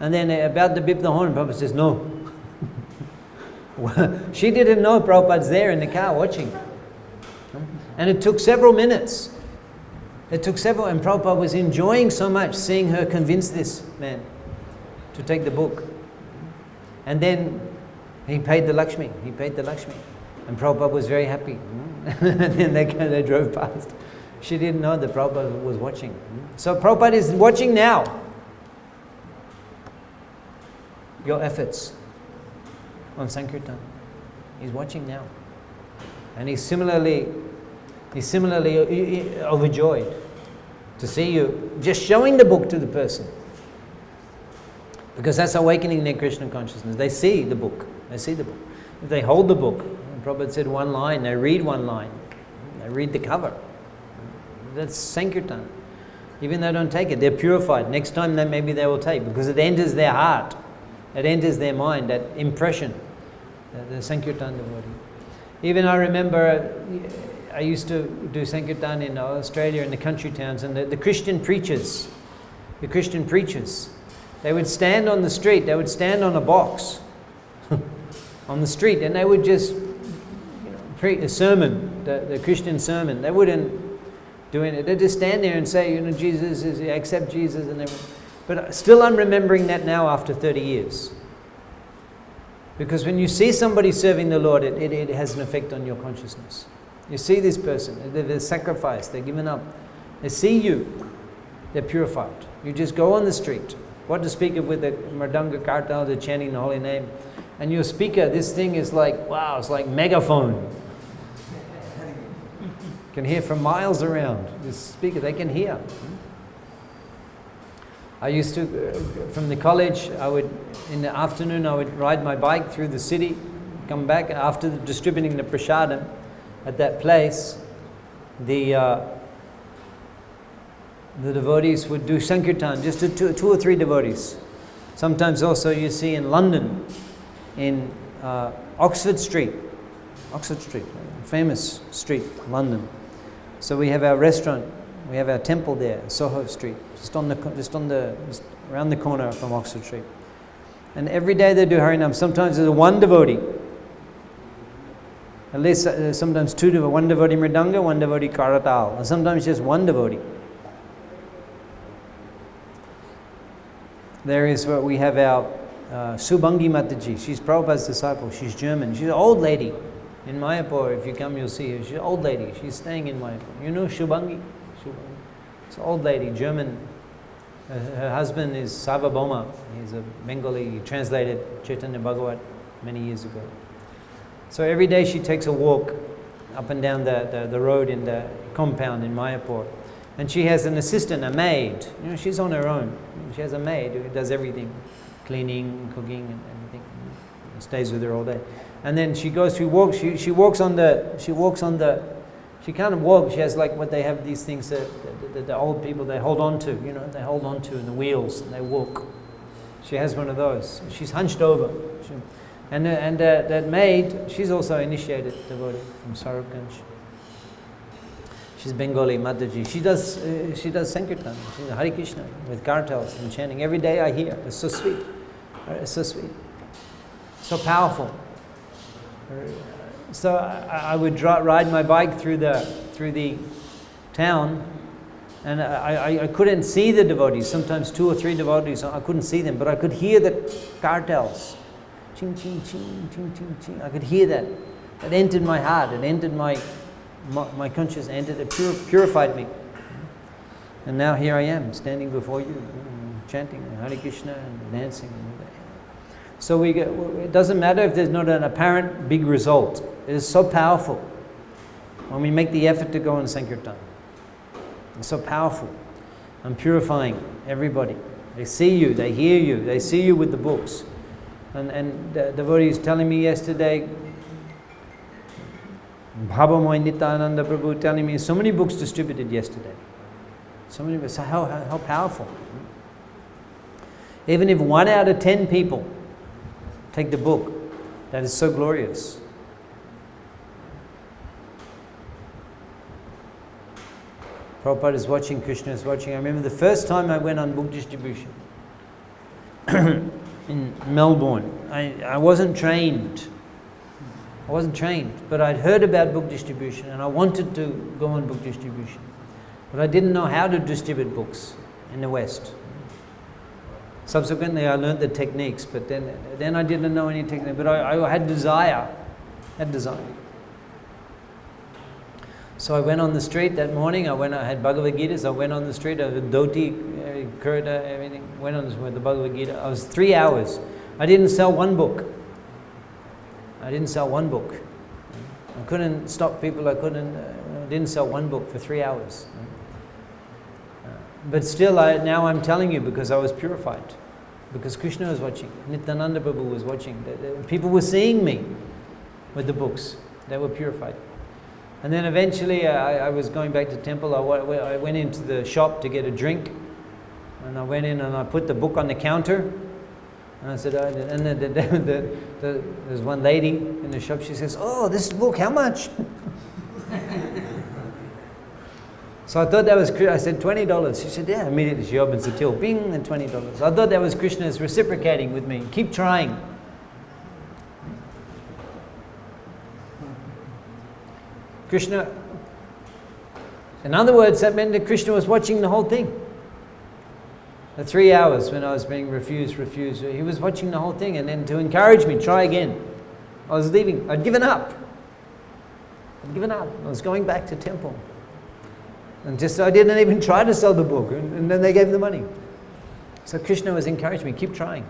And then about to beep the horn, Prabhupada says, no. She didn't know Prabhupada's there in the car watching. And it took several minutes. And Prabhupada was enjoying so much seeing her convince this man to take the book. And then he paid the Lakshmi. And Prabhupada was very happy. And then they drove past. She didn't know that Prabhupada was watching. So Prabhupada is watching now your efforts on Sankirtan. He's watching now. And he's similarly overjoyed to see you just showing the book to the person. Because that's awakening their Krishna consciousness. They see the book. If they hold the book, Prabhupada said one line, they read one line. They read the cover. That's Sankirtan. Even though they don't take it, they're purified. Next time maybe they will take, because it enters their heart. It enters their mind, that impression, the Sankirtan devotee. Even I remember, I used to do Sankirtan in Australia, in the country towns, and the Christian preachers, they would stand on the street, they would stand on a box. on the street, and they would just preach a sermon, the Christian sermon. They wouldn't do it. They'd just stand there and say, Jesus is, accept Jesus and everything. But still I'm remembering that now after 30 years. Because when you see somebody serving the Lord, it has an effect on your consciousness. You see this person, they've sacrificed, they're given up. They see you, they're purified. You just go on the street. What to speak of with the Mridanga Kartal, the chanting the holy name. And your speaker, this thing is like, wow, it's like megaphone. You can hear from miles around. This speaker, they can hear. I used to, from the college, in the afternoon, I would ride my bike through the city, come back after distributing the prasadam at that place. The devotees would do Sankirtan, just two or three devotees. Sometimes also you see in London, in Oxford Street, famous street, London. So we have our restaurant, we have our temple there, Soho Street, just around the corner from Oxford Street. And every day they do Harinam. Sometimes there's one devotee, at least sometimes two devotees, one devotee Mridanga, one devotee Karatal, and sometimes just one devotee. There is what we have our Subhangi Mataji. She's Prabhupada's disciple. She's German. She's an old lady in Mayapur. If you come, you'll see her. She's an old lady. She's staying in Mayapur. You know Subhangi? It's an old lady, German. Her husband is Sarvabhauma. He's a Bengali. He translated Chaitanya Bhagavat many years ago. So every day she takes a walk up and down the road in the compound in Mayapur. And she has an assistant, a maid. She's on her own. She has a maid who does everything, cleaning, cooking, and everything. Stays with her all day. And then she goes. She walks. She walks on the. She can't walk. She has like what they have, these things that the old people, they hold on to. They hold on to in the wheels and they walk. She has one of those. She's hunched over. And that maid, she's also initiated devotee from Sarabganj. She's Bengali, Mataji. She does Sankirtan. She's Hare Krishna with kartals and chanting. Every day I hear. It's so sweet. It's so sweet. So powerful. So I would ride my bike through the town, and I couldn't see the devotees. Sometimes two or three devotees, I couldn't see them, but I could hear the kartals. Ching, ching, ching, ching, ching, ching. I could hear that. It entered my heart. It entered my conscience, entered. It purified me. And now here I am, standing before you, chanting Hare Krishna and dancing. So it doesn't matter if there's not an apparent big result. It is so powerful when we make the effort to go on Sankirtan. It's so powerful. I'm purifying everybody. They see you, they hear you, they see you with the books. And the devotee is telling me yesterday, Bhavamoy Nityananda Prabhu telling me so many books distributed yesterday. So many books. How powerful. Even if 1 out of 10 people take the book, that is so glorious. Prabhupada is watching, Krishna is watching. I remember the first time I went on book distribution in Melbourne. I wasn't trained. But I'd heard about book distribution and I wanted to go on book distribution. But I didn't know how to distribute books in the West. Subsequently, I learned the techniques, but then I didn't know any technique. But I had desire. So I went on the street that morning. I had Bhagavad Gitas. I went on the street. I had dhoti, kurta, everything. Went on with the Bhagavad Gita. I was 3 hours. I didn't sell one book. I couldn't stop people. I didn't sell one book for 3 hours. But still, now I'm telling you because I was purified. Because Krishna was watching. Nityananda Prabhu was watching. People were seeing me with the books. They were purified. And then eventually, I was going back to temple. I went into the shop to get a drink. And I went in and I put the book on the counter. And I said, and then there's one lady in the shop. She says, "Oh, this book, how much?" So I thought that was, I said, $20. She said, yeah. Immediately she opens the till, bing, and $20. I thought that was Krishna's reciprocating with me. Keep trying. Krishna, in other words, that meant that Krishna was watching the whole thing. The 3 hours when I was being refused, he was watching the whole thing, and then to encourage me, try again. I was leaving, I'd given up. I was going back to temple. And I didn't even try to sell the book, and then they gave the money. So Krishna was encouraging me, keep trying.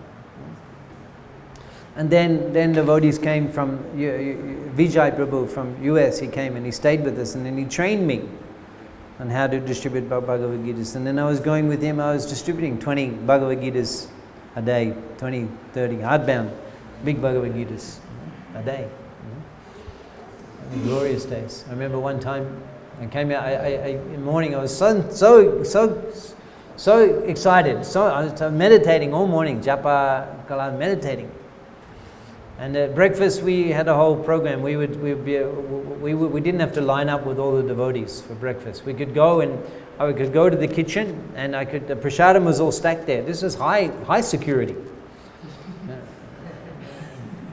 And then devotees came from, Vijay Prabhu from US, he came and he stayed with us, and then he trained me on how to distribute Bhagavad Gitas. And then I was going with him, I was distributing 20 Bhagavad Gitas a day, 20, 30, hardbound, big Bhagavad Gitas a day. Glorious days. I remember one time I came out in the morning, I was so excited. I was meditating all morning, japa, kala, meditating. And at breakfast we had a whole program. We didn't have to line up with all the devotees for breakfast. We could go and I could go to the kitchen, and the prasadam was all stacked there. This was high security.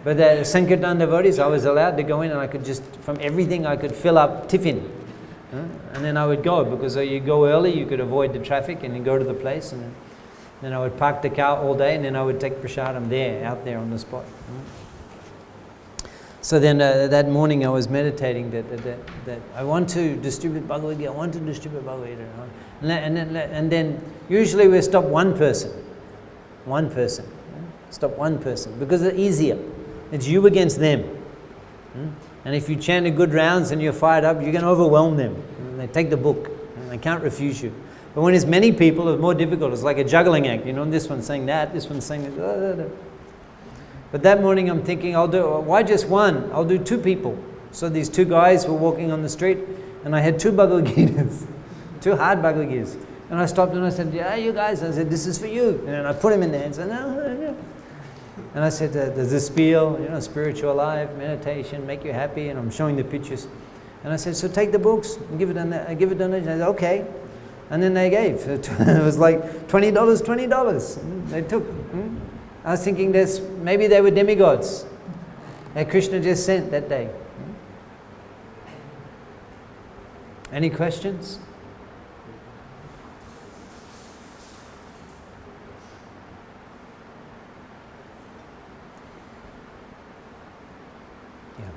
But the Sankirtan devotees, I was allowed to go in, and I could just, from everything, I could fill up tiffin. And then I would go, because you go early, you could avoid the traffic, and you go to the place, and then I would park the car all day, and then I would take prasadam out there on the spot. So then that morning I was meditating that I want to distribute Bhagavad Gita, And then usually we stop one person. Stop one person, because it's easier. It's you against them. And if you chant a good rounds and you're fired up, you can overwhelm them. They take the book, and they can't refuse you. But when it's many people, it's more difficult. It's like a juggling act, this one's saying that, this one's saying that. But that morning I'm thinking, why just one? I'll do 2 people. So these 2 guys were walking on the street, and I had 2 Bhagavad Gitas, 2 hard Bhagavad Gitas. And I stopped and I said, yeah, you guys. I said, this is for you. And then I put them in there and said, no. And I said, there's a spiel, spiritual life, meditation, make you happy. And I'm showing the pictures. And I said, so take the books and give it donation. I said, okay. And then they gave. It was like $20. And they took. I was thinking maybe they were demigods that Krishna just sent that day. Any questions? Yeah.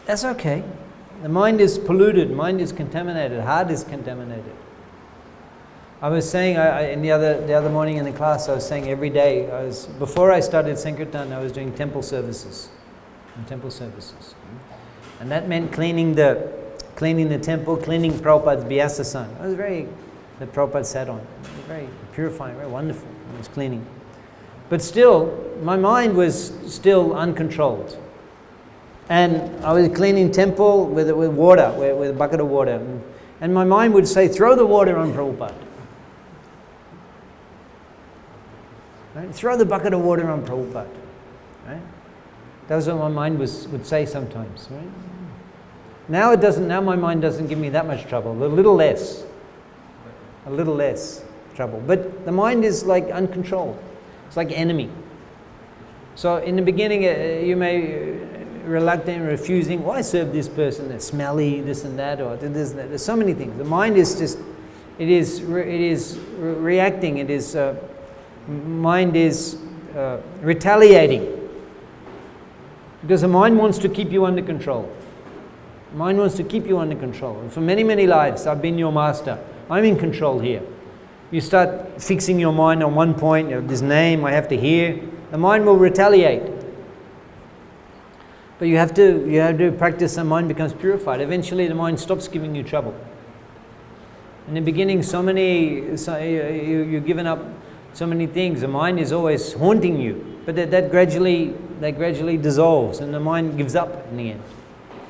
That's okay. The mind is polluted, mind is contaminated, heart is contaminated. I was saying the other morning in the class, I was saying every day, before I started Sankirtan, I was doing temple services. And that meant cleaning the temple, cleaning Prabhupada's Vyasa-san. That Prabhupada sat on. It was very purifying, very wonderful. It was cleaning. But still, my mind was still uncontrolled. And I was cleaning temple with water, with a bucket of water. And my mind would say, throw the water on Prabhupada. Right? Throw the bucket of water on Prabhupada. Right? That was what my mind would say sometimes. Right? Now it doesn't. Now my mind doesn't give me that much trouble. A little less trouble. But the mind is like uncontrolled. It's like enemy. So in the beginning, you may reluctant, refusing. Why serve this person? They're smelly, this and that, or this and that. There's so many things. The mind is just. It is reacting. It is. Mind is retaliating. Because the mind wants to keep you under control. Mind wants to keep you under control. And for many, many lives, I've been your master. I'm in control here. You start fixing your mind on one point, this name I have to hear. The mind will retaliate. But you have to practice, the mind becomes purified. Eventually the mind stops giving you trouble. In the beginning, you've given up so many things. The mind is always haunting you. But that gradually dissolves, and the mind gives up in the end.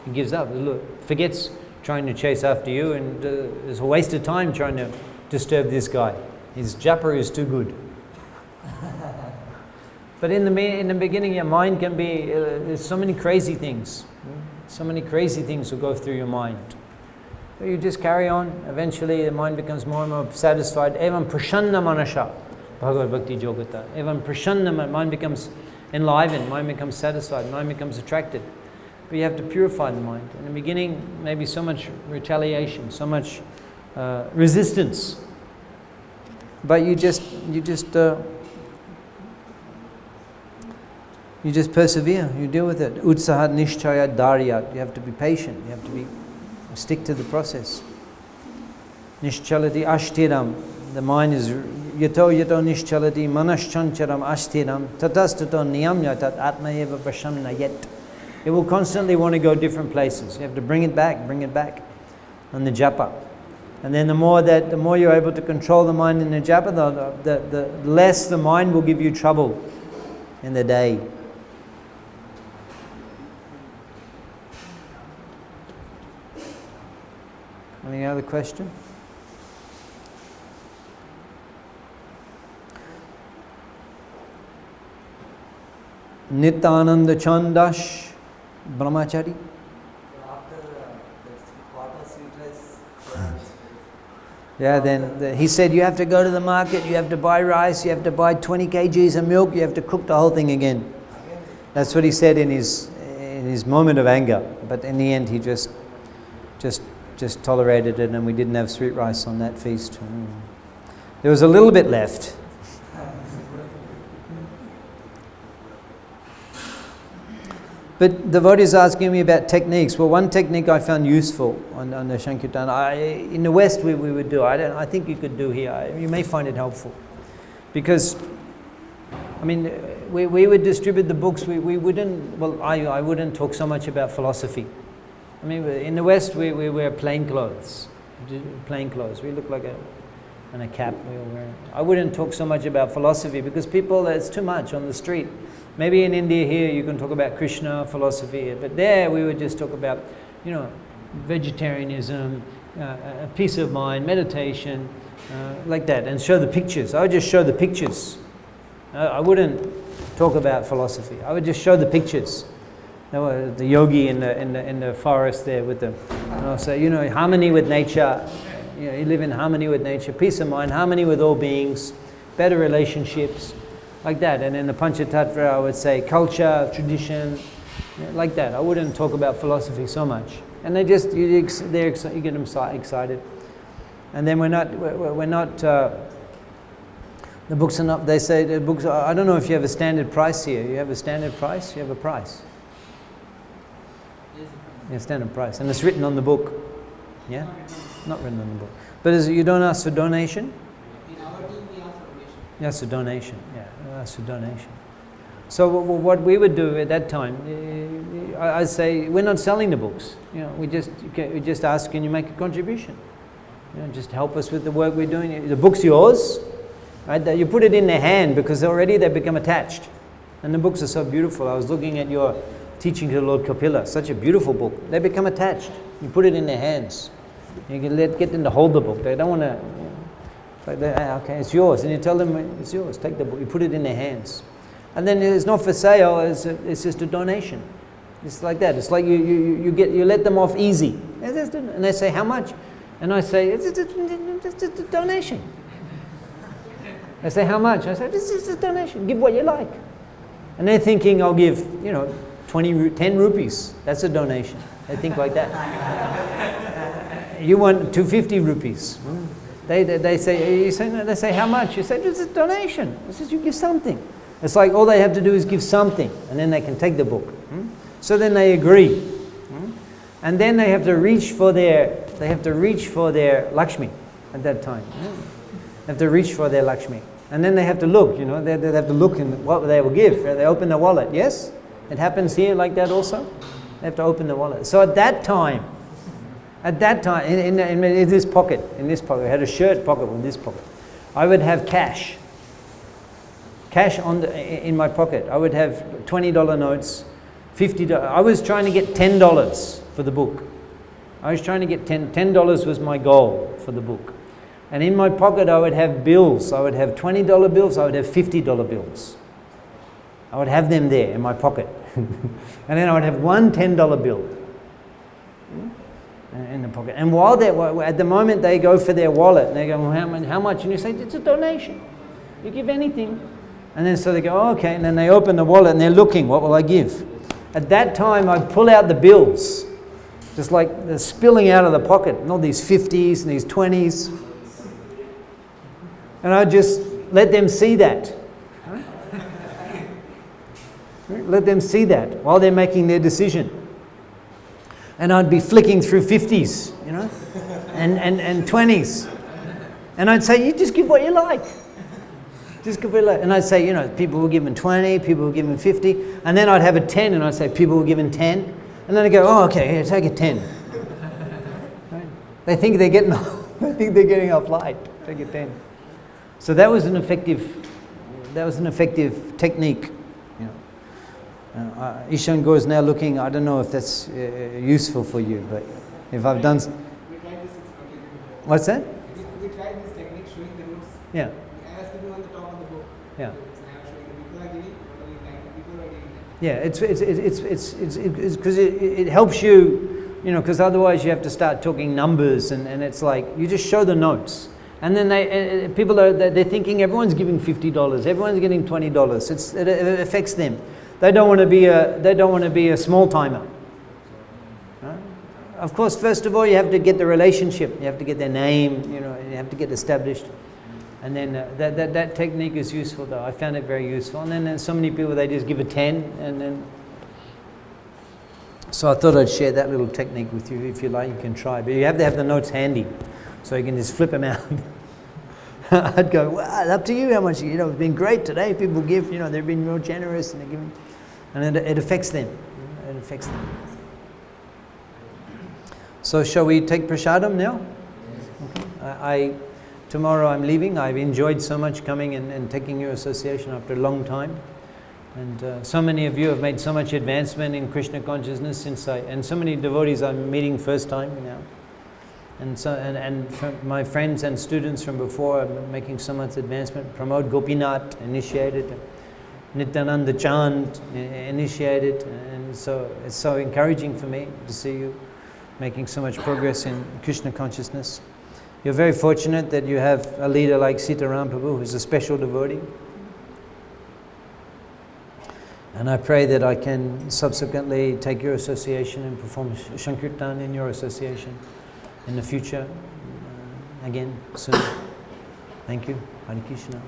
It gives up. Look, forgets trying to chase after you, and it's a waste of time trying to disturb this guy. His japa is too good. But in the beginning, your mind can be, there's so many crazy things. So many crazy things will go through your mind. But you just carry on. Eventually the mind becomes more and more satisfied. Evam prashanna manasha. Bhagavad Bhakti Jogata. Evam prashanna, mind becomes enlivened, mind becomes satisfied, mind becomes attracted. But you have to purify the mind. In the beginning, maybe so much retaliation, so much resistance. But you just persevere. You deal with it. Utsahat nishchaya daryat. You have to be patient. You have to stick to the process. Nishchalati ashtiram. The mind is yato nishchalati manashchancharam ashtiram tatastato niyamya tat atmayeva prashanna yet. It will constantly want to go different places. You have to bring it back on the japa. And then the more you're able to control the mind in the japa, the less the mind will give you trouble in the day. Any other question? Nityananda Chandash Brahmachari. After the quarter sweetness. Yeah, then he said you have to go to the market, you have to buy rice, you have to buy 20 kgs of milk, you have to cook the whole thing again. That's what he said in his moment of anger. But in the end he just tolerated it, and we didn't have sweet rice on that feast. There was a little bit left. But devotees asking me about techniques. Well, one technique I found useful on the Sankirtan. In the West we would do. I think you could do here. You may find it helpful, because I mean we would distribute the books. We wouldn't. Well, I wouldn't talk so much about philosophy. I mean, in the West we wear plain clothes. We look like a cap we were wearing. I wouldn't talk so much about philosophy because it's too much on the street. Maybe in India here you can talk about Krishna philosophy, but there we would just talk about, vegetarianism, peace of mind, meditation, like that, and show the pictures. I would just show the pictures. I wouldn't talk about philosophy. I would just show the pictures. The yogi in the forest there with the, harmony with nature. You live in harmony with nature, peace of mind, harmony with all beings, better relationships. Like that. And in the Panchatattva I would say culture, tradition, like that. I wouldn't talk about philosophy so much. And you get them excited. And then we're not the books are not, they say the books are, I don't know if you have a standard price here. You have a standard price? You have a price? Yeah, standard price. And it's written on the book. Yeah? Not written on the book. But you don't ask for donation? In our team we ask for donation. You ask for donation, yeah. Ask for donation. So what we would do at that time, I say, we're not selling the books. We just ask, can you make a contribution? Just help us with the work we're doing. The book's yours, right? You put it in their hand because already they become attached. And the books are so beautiful. I was looking at your teaching to Lord Kapila, such a beautiful book. They become attached. You put it in their hands. You can get them to hold the book. They don't want to. Okay, it's yours, and you tell them it's yours. Take the book. You put it in their hands, and then it's not for sale. It's just a donation. It's like that. It's like you let them off easy, and they say how much, and I say it's a donation. They say how much? I say this is a donation. Give what you like, and they're thinking I'll give 10 rupees. That's a donation. They think like that. You want 250 rupees. They say how much? You say it's a donation. It says you give something. It's like all they have to do is give something, and then they can take the book. So then they agree, and then they have to reach for their Lakshmi at that time. They have to reach for their Lakshmi, and then they have to look. They have to look in what they will give. They open the wallet. Yes, it happens here like that also. They have to open the wallet. So at that time, in this pocket, I had a shirt pocket in this pocket. I would have cash in my pocket. I would have $20 notes, $50. I was trying to get $10 for the book. I was trying to get $10 was my goal for the book. And in my pocket I would have bills. I would have $20 bills, I would have $50 bills. I would have them there in my pocket. And then I would have one $10 bill. in the pocket. And while they're, at the moment they go for their wallet, and they go, well, how much? And you say, it's a donation. You give anything. And then so they go, oh, okay. And then they open the wallet and they're looking, what will I give? At that time, I pull out the bills, just like they're spilling out of the pocket, and all these 50s and these 20s. And I just let them see that. Let them see that while they're making their decision. And I'd be flicking through 50s, you know, and 20s. And I'd say, you just give what you like. Just give what you like. And I'd say, you know, people were given 20, people were given 50. And then I'd have a 10 and I'd say, people were given 10. And then I'd go, oh, okay, here, take a 10. Right? They think they're getting off light. Take a 10. So that was an effective technique. You know, Ishan Gore is now looking. I don't know if that's useful for you, but if I've done. We tried this. What's that? We tried this technique showing the notes. Yeah. I asked people on the top of the book. Yeah. So I was showing the people are giving, what are you like? People are giving. Yeah, it's because it helps you, you know, because otherwise you have to start talking numbers, and it's like you just show the notes. And then they're thinking everyone's giving $50, everyone's getting $20. It affects them. They don't want to be a small timer. Right? Of course, first of all, you have to get the relationship. You have to get their name. You know, you have to get established. And then that technique is useful, though. I found it very useful. And then there's so many people, they just give a 10, and then. So I thought I'd share that little technique with you. If you like, you can try. But you have to have the notes handy, so you can just flip them out. I'd go, well, up to you how much, you know, it's been great today. People give, you know, they've been real generous, and they're giving, and it affects them. It affects them. So shall we take prasadam now? Okay. Tomorrow I'm leaving. I've enjoyed so much coming and taking your association after a long time. And so many of you have made so much advancement in Krishna consciousness and so many devotees I'm meeting first time now. And so from my friends and students from before are making so much advancement. Pramod Gopinath initiated, Nityananda Chand initiated, and so it's so encouraging for me to see you making so much progress in Krishna consciousness. You're very fortunate that you have a leader like Sitaram Prabhu, who's a special devotee. And I pray that I can subsequently take your association and perform Sankirtan in your association in the future, again, soon. Thank you. Hare Krishna.